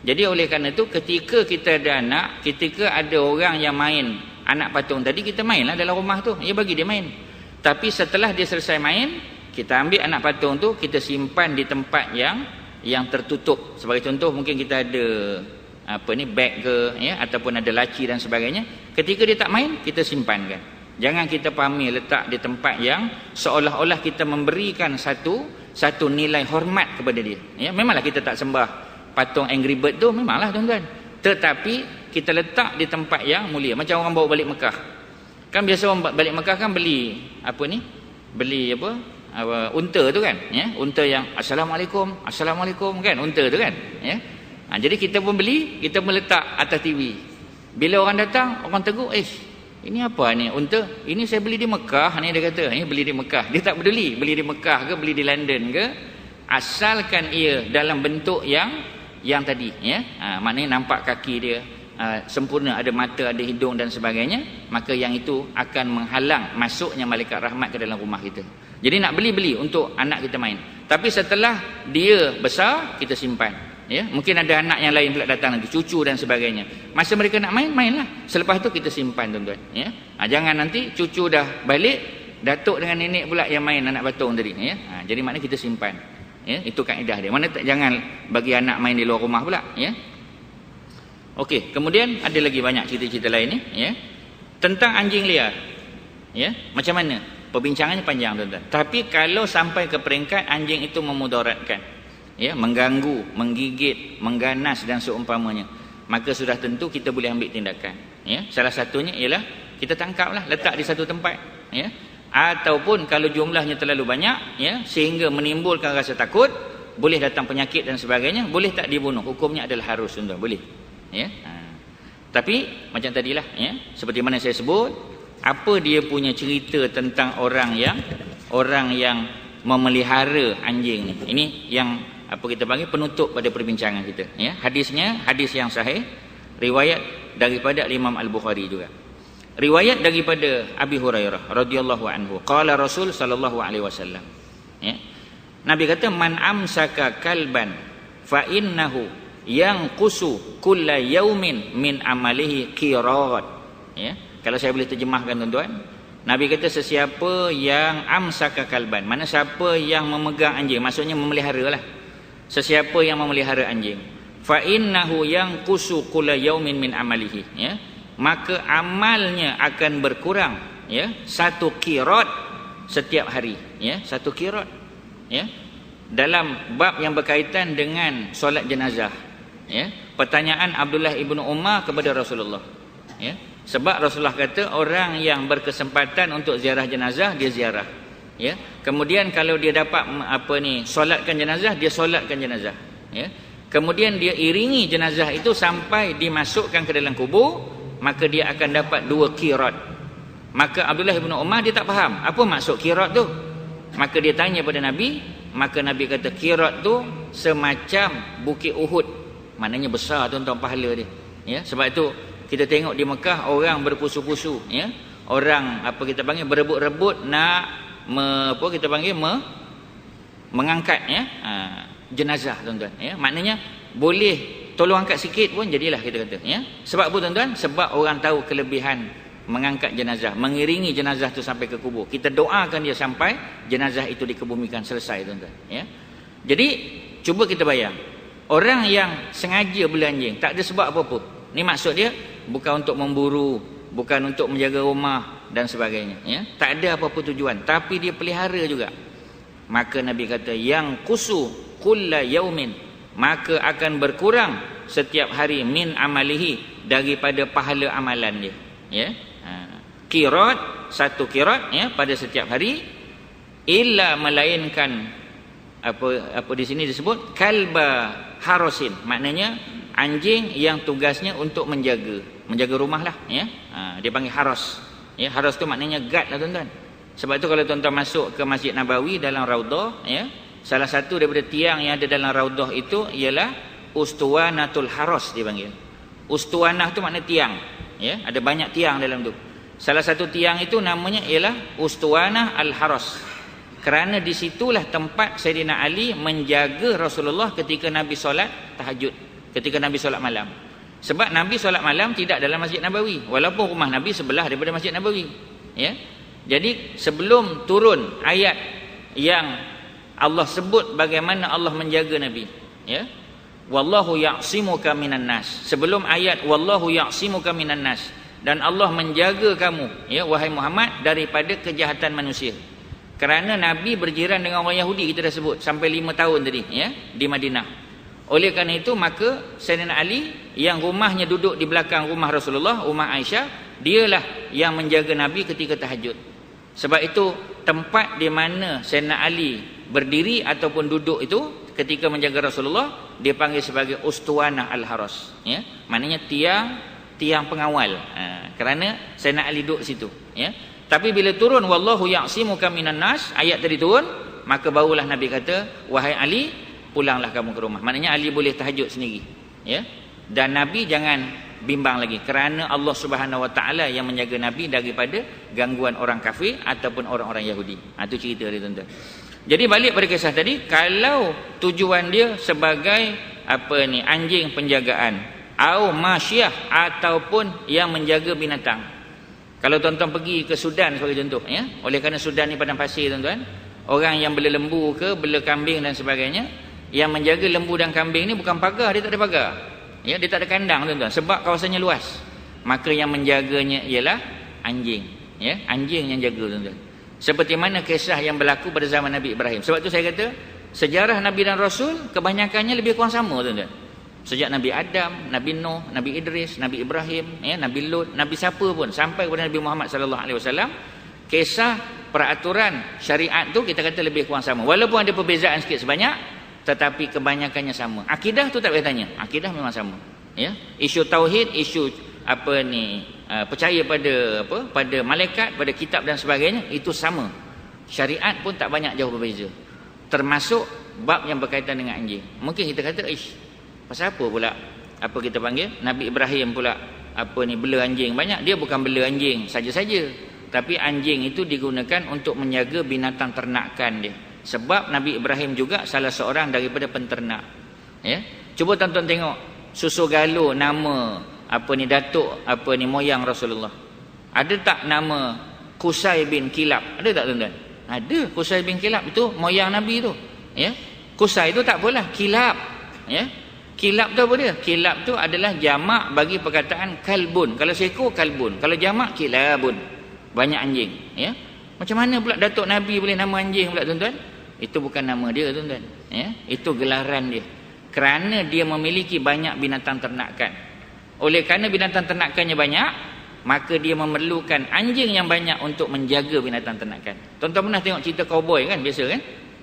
Jadi oleh kerana itu, ketika kita ada anak, ketika ada orang yang main anak patung tadi, kita mainlah dalam rumah tu, ya, bagi dia main. Tapi setelah dia selesai main, kita ambil anak patung tu, kita simpan di tempat yang tertutup. Sebagai contoh, mungkin kita ada bag ke, ya, ataupun ada laci dan sebagainya. Ketika dia tak main, kita simpankan. Jangan kita pamir letak di tempat yang seolah-olah kita memberikan satu nilai hormat kepada dia. Ya, memanglah kita tak sembah patung Angry Bird tu, memanglah tuan-tuan. Tetapi kita letak di tempat yang mulia. Macam orang bawa balik Mekah. Kan biasa orang balik Mekah kan beli unta tu kan, ya, unta yang assalamualaikum kan, unta tu kan, ya. Jadi kita pun beli, kita pun letak atas TV. Bila orang datang, orang tegur, ini apa ni unta? Ini saya beli di Mekah ni, dia kata, beli di Mekah. Dia tak peduli beli di Mekah ke beli di London ke, asalkan ia dalam bentuk yang tadi, ya. Maknanya nampak kaki dia sempurna, ada mata, ada hidung dan sebagainya, maka yang itu akan menghalang masuknya malaikat rahmat ke dalam rumah kita. Jadi nak beli untuk anak kita main. Tapi setelah dia besar, kita simpan, ya. Mungkin ada anak yang lain pula datang nanti, cucu dan sebagainya. Masa mereka nak main, mainlah. Selepas tu kita simpan tuan-tuan, ya. Jangan nanti cucu dah balik, datuk dengan nenek pula yang main anak patung tadi, ya. Jadi maknanya kita simpan, ya. Itu kaedah dia. Mana jangan bagi anak main di luar rumah pula, ya. Okey, kemudian ada lagi banyak cerita-cerita lain ni, ya. Tentang anjing liar. Ya, macam mana? Perbincangannya panjang tuan-tuan. Tapi kalau sampai ke peringkat anjing itu memudaratkan, ya, mengganggu, menggigit, mengganas dan seumpamanya, maka sudah tentu kita boleh ambil tindakan, ya. Salah satunya ialah kita tangkaplah, letak di satu tempat, ya. Ataupun kalau jumlahnya terlalu banyak, ya, sehingga menimbulkan rasa takut, boleh datang penyakit dan sebagainya, boleh tak dibunuh? Hukumnya adalah harus tuan-tuan, boleh. Ya. Tapi macam tadilah, ya, seperti mana saya sebut, apa dia punya cerita tentang orang yang memelihara anjing ni. Ini yang kita panggil penutup pada perbincangan kita, ya. Hadisnya hadis yang sahih, riwayat daripada Imam Al-Bukhari juga. Riwayat daripada Abi Hurairah radhiyallahu anhu, qala Rasul sallallahu alaihi wasallam, ya. Nabi kata, man amsaka kalban fa innahu yang kusu kulla yaumin min amalihi qirat, ya. Kalau saya boleh terjemahkan tuan-tuan, Nabi kata sesiapa yang amsaka kalban, mana siapa yang memegang anjing, maksudnya memelihara lah. Sesiapa yang memelihara anjing, fa innahu yang kusu kulla yaumin min amalihi, ya, maka amalnya akan berkurang, ya, 1 qirat setiap hari, ya, 1 qirat, ya. Dalam bab yang berkaitan dengan solat jenazah, ya, pertanyaan Abdullah ibnu Umar kepada Rasulullah, ya, Sebab Rasulullah kata orang yang berkesempatan untuk ziarah jenazah, dia ziarah. Ya. Kemudian kalau dia dapat solatkan jenazah, dia solatkan jenazah. Ya. Kemudian dia iringi jenazah itu sampai dimasukkan ke dalam kubur, maka dia akan dapat 2 qirat. Maka Abdullah bin Umar dia tak faham apa maksud qirat tu. Maka dia tanya pada Nabi, maka Nabi kata qirat tu semacam bukit Uhud. Maknanya besar tuan-tuan pahala dia. Ya, sebab itu kita tengok di Mekah orang berpusu-pusu, ya. Orang berebut-rebut nak mengangkat, ya, jenazah tuan-tuan, ya. Maknanya boleh tolong angkat sikit pun jadilah kita kata, ya. Sebab apa tuan-tuan? Sebab orang tahu kelebihan mengangkat jenazah, mengiringi jenazah tu sampai ke kubur. Kita doakan dia sampai jenazah itu dikebumikan selesai tuan-tuan, ya. Jadi cuba kita bayang, orang yang sengaja beli anjing tak ada sebab apa-apa. Ni maksud dia bukan untuk memburu, bukan untuk menjaga rumah dan sebagainya, ya. Tak ada apa-apa tujuan, tapi dia pelihara juga. Maka Nabi kata yang kusu kulla yaumin, maka akan berkurang setiap hari min amalihi, daripada pahala amalan dia, ya. Qirat, 1 qirat, ya, pada setiap hari, illa melainkan apa di sini disebut kalba harosin, maknanya anjing yang tugasnya untuk menjaga rumah lah, ya. Dia panggil haros, ya. Haros tu maknanya guard lah tuan-tuan. Sebab tu kalau tuan-tuan masuk ke Masjid Nabawi dalam Raudah, ya, salah satu daripada tiang yang ada dalam Raudah itu ialah Ustuwanatul Haros, dia panggil. Ustuwanah tu makna tiang, ya. Ada banyak tiang dalam tu. Salah satu tiang itu namanya ialah Ustuwanah Al-Haros. Kerana disitulah tempat Sayyidina Ali menjaga Rasulullah ketika Nabi solat tahajud, ketika Nabi solat malam. Sebab Nabi solat malam tidak dalam Masjid Nabawi, walaupun rumah Nabi sebelah daripada Masjid Nabawi, ya. Jadi sebelum turun ayat yang Allah sebut bagaimana Allah menjaga Nabi, ya, wallahu ya'simuka minan nas, sebelum ayat wallahu ya'simuka minan nas, dan Allah menjaga kamu, ya, wahai Muhammad, daripada kejahatan manusia. Kerana Nabi berjiran dengan orang Yahudi, kita dah sebut sampai 5 tahun tadi, ya, di Madinah. Oleh kerana itu maka Sayyidina Ali yang rumahnya duduk di belakang rumah Rasulullah, rumah Aisyah, dialah yang menjaga Nabi ketika tahajud. Sebab itu tempat di mana Sayyidina Ali berdiri ataupun duduk itu ketika menjaga Rasulullah dipanggil sebagai Ustuwanah Al-Haros, ya. Maknanya tiang pengawal, kerana Sayyidina Ali duduk situ, ya. Tapi bila turun wallahu ya'simuka minan nas, ayat tadi turun, maka barulah Nabi kata wahai Ali, pulanglah kamu ke rumah. Maknanya Ali boleh tahajud sendiri, ya. Dan Nabi jangan bimbang lagi, kerana Allah Subhanahu Wa Taala yang menjaga Nabi daripada gangguan orang kafir ataupun orang-orang Yahudi. Itu cerita dia tuan-tuan. Jadi balik pada kisah tadi, kalau tujuan dia sebagai anjing penjagaan, au masyiyah, ataupun yang menjaga binatang. Kalau tuan-tuan pergi ke Sudan sebagai contoh, ya, oleh kerana Sudan ni padang pasir tuan-tuan, orang yang bela lembu ke bela kambing dan sebagainya, yang menjaga lembu dan kambing ni bukan pagar, dia tak ada pagar, ya, dia tak ada kandang tuan-tuan, sebab kawasannya luas. Maka yang menjaganya ialah anjing, ya, anjing yang jaga tuan-tuan. Seperti mana kisah yang berlaku pada zaman Nabi Ibrahim. Sebab tu saya kata sejarah Nabi dan Rasul kebanyakannya lebih kurang sama tuan-tuan. Sejak Nabi Adam, Nabi Nuh, Nabi Idris, Nabi Ibrahim, ya, Nabi Lut, Nabi siapa pun sampai kepada Nabi Muhammad sallallahu alaihi wasallam, kisah peraturan syariat tu kita kata lebih kurang sama. Walaupun ada perbezaan sikit sebanyak, tetapi kebanyakannya sama. Akidah tu tak payah tanya, akidah memang sama, ya. Isu tauhid, isu percaya pada malaikat, pada kitab dan sebagainya, itu sama. Syariat pun tak banyak jauh berbeza. Termasuk bab yang berkaitan dengan anjing. Mungkin kita kata pasal apa pula kita panggil Nabi Ibrahim pula bela anjing banyak. Dia bukan bela anjing saja-saja, tapi anjing itu digunakan untuk menjaga binatang ternakan dia. Sebab Nabi Ibrahim juga salah seorang daripada penternak, ya. Cuba tuan-tuan tengok susu galo nama datuk moyang Rasulullah. Ada tak nama Qusay bin Kilab? Ada tak tuan-tuan? Ada. Qusay bin Kilab itu moyang Nabi tu, ya. Qusay itu tak apalah, Kilab, ya. Kilab tu apa dia? Kilab tu adalah jamak bagi perkataan kalbun. Kalau seekor kalbun, kalau jamak kilabun, banyak anjing, ya. Macam mana pula datuk Nabi boleh nama anjing pula tuan-tuan? Itu bukan nama dia tuan-tuan, ya. Itu gelaran dia. Kerana dia memiliki banyak binatang ternakan. Oleh kerana binatang ternakannya banyak, maka dia memerlukan anjing yang banyak untuk menjaga binatang ternakan. Tuan-tuan pernah tengok cerita cowboy kan, biasa kan?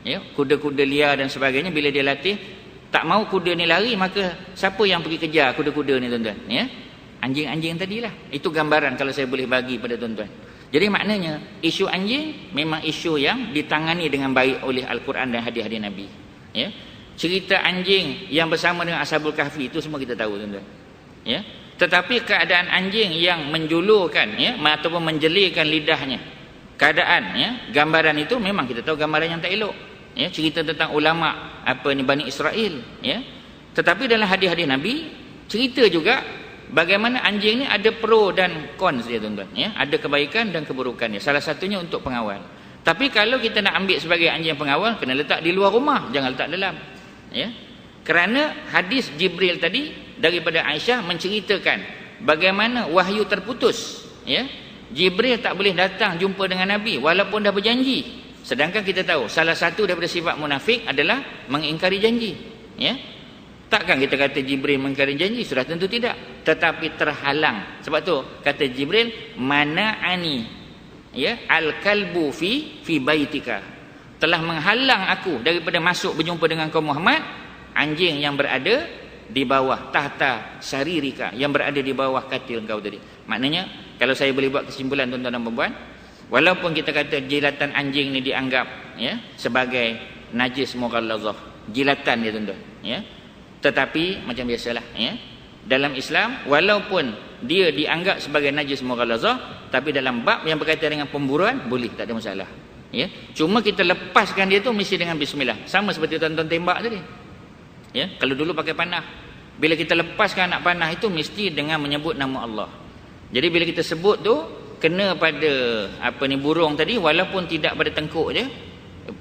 Ya, kuda-kuda liar dan sebagainya, bila dia latih tak mau kuda ni lari, maka siapa yang pergi kejar kuda-kuda ni tuan-tuan? Ya, anjing-anjing tadilah. Itu gambaran kalau saya boleh bagi pada tuan-tuan. Jadi maknanya isu anjing memang isu yang ditangani dengan baik oleh Al-Quran dan hadis-hadis Nabi. Ya, cerita anjing yang bersama dengan Ashabul Kahfi itu semua kita tahu tuan-tuan. Ya, tetapi keadaan anjing yang menjulurkan, ya, ataupun menjelirkan lidahnya, keadaan, ya, gambaran itu memang kita tahu gambaran yang tak elok. Ya, cerita tentang ulama Bani Israel, ya. Tetapi dalam hadis-hadis Nabi cerita juga bagaimana anjing ni ada pro dan cons dia tuan-tuan, ya. Ada kebaikan dan keburukannya. Salah satunya untuk pengawal. Tapi kalau kita nak ambil sebagai anjing pengawal, kena letak di luar rumah, jangan letak dalam. Ya. Kerana hadis Jibril tadi daripada Aisyah menceritakan bagaimana wahyu terputus, ya. Jibril tak boleh datang jumpa dengan Nabi walaupun dah berjanji. Sedangkan kita tahu salah satu daripada sifat munafik adalah mengingkari janji, ya. Takkan kita kata Jibril mengingkari janji? Sudah tentu tidak. Tetapi terhalang. Sebab tu kata Jibril, mana'ani, ya, al-kalbu fi baitika, telah menghalang aku daripada masuk berjumpa dengan kaum Muhammad, anjing yang berada di bawah tahta saririka, yang berada di bawah katil engkau tadi. Maknanya kalau saya boleh buat kesimpulan tuan-tuan dan puan-puan, walaupun kita kata jilatan anjing ni dianggap, ya, sebagai najis mughallazah, jilatan dia tuan-tuan, ya, tetapi macam biasalah, ya, dalam Islam walaupun dia dianggap sebagai najis mughallazah, tapi dalam bab yang berkaitan dengan pemburuan boleh, tak ada masalah, ya. Cuma kita lepaskan dia tu mesti dengan bismillah, sama seperti tuan-tuan tembak tadi, ya. Kalau dulu pakai panah, bila kita lepaskan anak panah itu mesti dengan menyebut nama Allah. Jadi bila kita sebut tu kena pada burung tadi, walaupun tidak pada tengkuk je.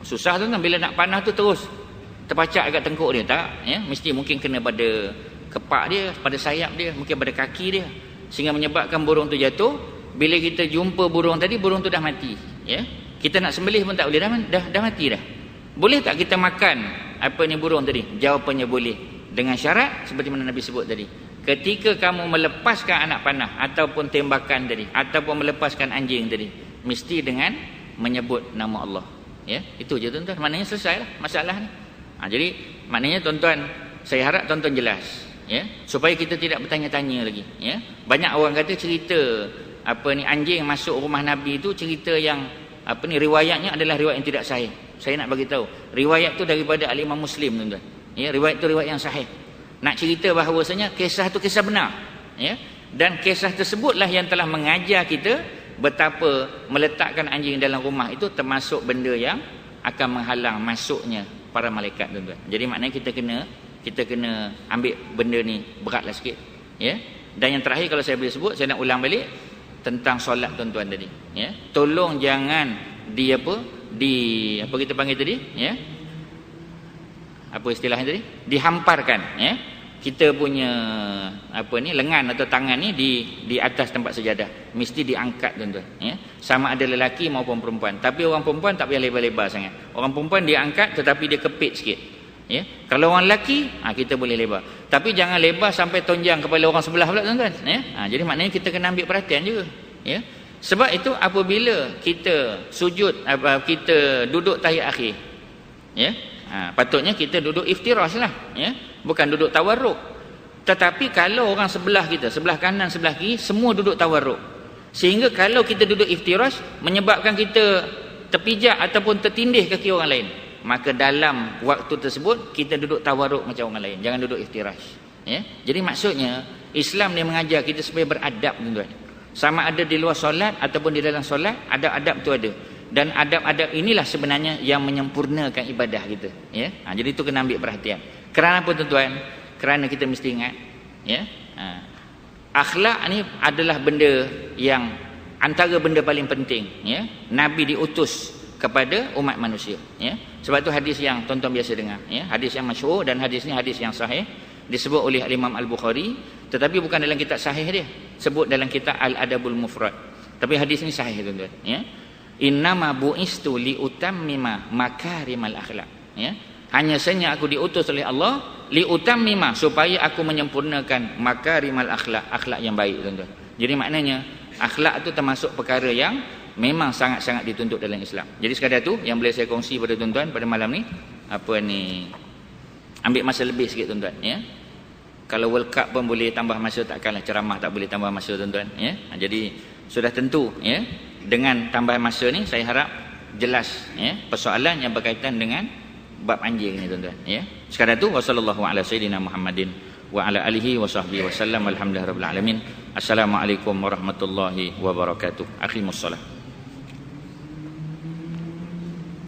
Susah tu kan bila nak panah tu terus terpacak dekat tengkuk dia, tak, ya, mesti mungkin kena pada kepak dia, pada sayap dia, mungkin pada kaki dia, sehingga menyebabkan burung tu jatuh. Bila kita jumpa burung tadi, burung tu dah mati, ya. Kita nak sembelih pun tak boleh, dah mati dah. Boleh tak kita makan burung tadi? Jawapannya boleh, dengan syarat seperti mana Nabi sebut tadi. Ketika kamu melepaskan anak panah ataupun tembakan tadi, ataupun melepaskan anjing tadi, mesti dengan menyebut nama Allah, ya. Itu je tuan-tuan, maknanya selesai lah masalah ni. Jadi maknanya tuan-tuan, saya harap tuan-tuan jelas, ya, supaya kita tidak bertanya-tanya lagi, ya. Banyak orang kata cerita anjing masuk rumah Nabi itu cerita yang riwayatnya adalah riwayat yang tidak sahih. Saya nak bagi tahu, riwayat tu daripada Al-Imam Muslim tuan-tuan, ya. Riwayat tu riwayat yang sahih. Nak cerita bahawasanya kisah tu kisah benar, ya. Dan kisah tersebutlah yang telah mengajar kita betapa meletakkan anjing dalam rumah itu termasuk benda yang akan menghalang masuknya para malaikat tuan-tuan. Jadi maknanya kita kena ambil benda ni beratlah sikit, ya. Dan yang terakhir kalau saya boleh sebut, saya nak ulang balik tentang solat tuan-tuan tadi, ya. Tolong jangan kita panggil tadi, ya, apa istilahnya tadi, dihamparkan, ya, kita punya lengan atau tangan ni di atas tempat sejadah, mesti diangkat tuan-tuan, ya. Sama ada lelaki maupun perempuan. Tapi orang perempuan tak payah lebar-lebar sangat. Orang perempuan dia angkat tetapi dia kepit sikit, ya. Kalau orang lelaki kita boleh lebar, tapi jangan lebar sampai tonjang kepala orang sebelah pula tuan-tuan, ya. Jadi maknanya kita kena ambil perhatian juga, ya. Sebab itu apabila kita sujud, kita duduk tahiyat akhir, ya, patutnya kita duduk iftirash lah, ya, bukan duduk tawarruk. Tetapi kalau orang sebelah kita, sebelah kanan, sebelah kiri, semua duduk tawarruk, sehingga kalau kita duduk iftirash menyebabkan kita terpijak ataupun tertindih kaki orang lain, maka dalam waktu tersebut kita duduk tawarruk macam orang lain, jangan duduk iftirash, ya. Jadi maksudnya Islam dia mengajar kita supaya beradab tuan-tuan. Sama ada di luar solat ataupun di dalam solat, adab-adab tu ada. Dan adab-adab inilah sebenarnya yang menyempurnakan ibadah kita, ya. Jadi itu kena ambil perhatian. Kerana apa tuan-tuan? Kerana kita mesti ingat, ya, akhlak ni adalah benda yang antara benda paling penting, ya. Nabi diutus kepada umat manusia, ya. Sebab tu hadis yang tuan-tuan biasa dengar, ya, hadis yang masyhur, dan hadis ni hadis yang sahih, disebut oleh Imam Al-Bukhari, tetapi bukan dalam kitab sahih dia, sebut dalam kitab Al-Adabul Mufrad. Tapi hadis ni sahih tuan-tuan, ya. Innama bu'istu liutammima makarimal akhlak, ya. Hanya saja aku diutus oleh Allah liutammima, supaya aku menyempurnakan makarimal akhlak, akhlak yang baik tuan-tuan. Jadi maknanya akhlak tu termasuk perkara yang memang sangat-sangat dituntut dalam Islam. Jadi sekadar tu yang boleh saya kongsi pada tuan-tuan pada malam ni. Ambil masa lebih sikit tuan-tuan, ya. Kalau World Cup pun boleh tambah masa, takkanlah ceramah tak boleh tambah masa tuan-tuan, ya. Jadi sudah tentu, ya, dengan tambah masa ni saya harap jelas, ya, persoalan yang berkaitan dengan bab anjing ni tuan-tuan, ya. Sekadar tu, wassallallahu ala sayyidina Muhammadin wa ala alihi wa sahbihi wasallam, alhamdulillahirabbil alamin. Assalamualaikum warahmatullahi wabarakatuh. Aqimussalah.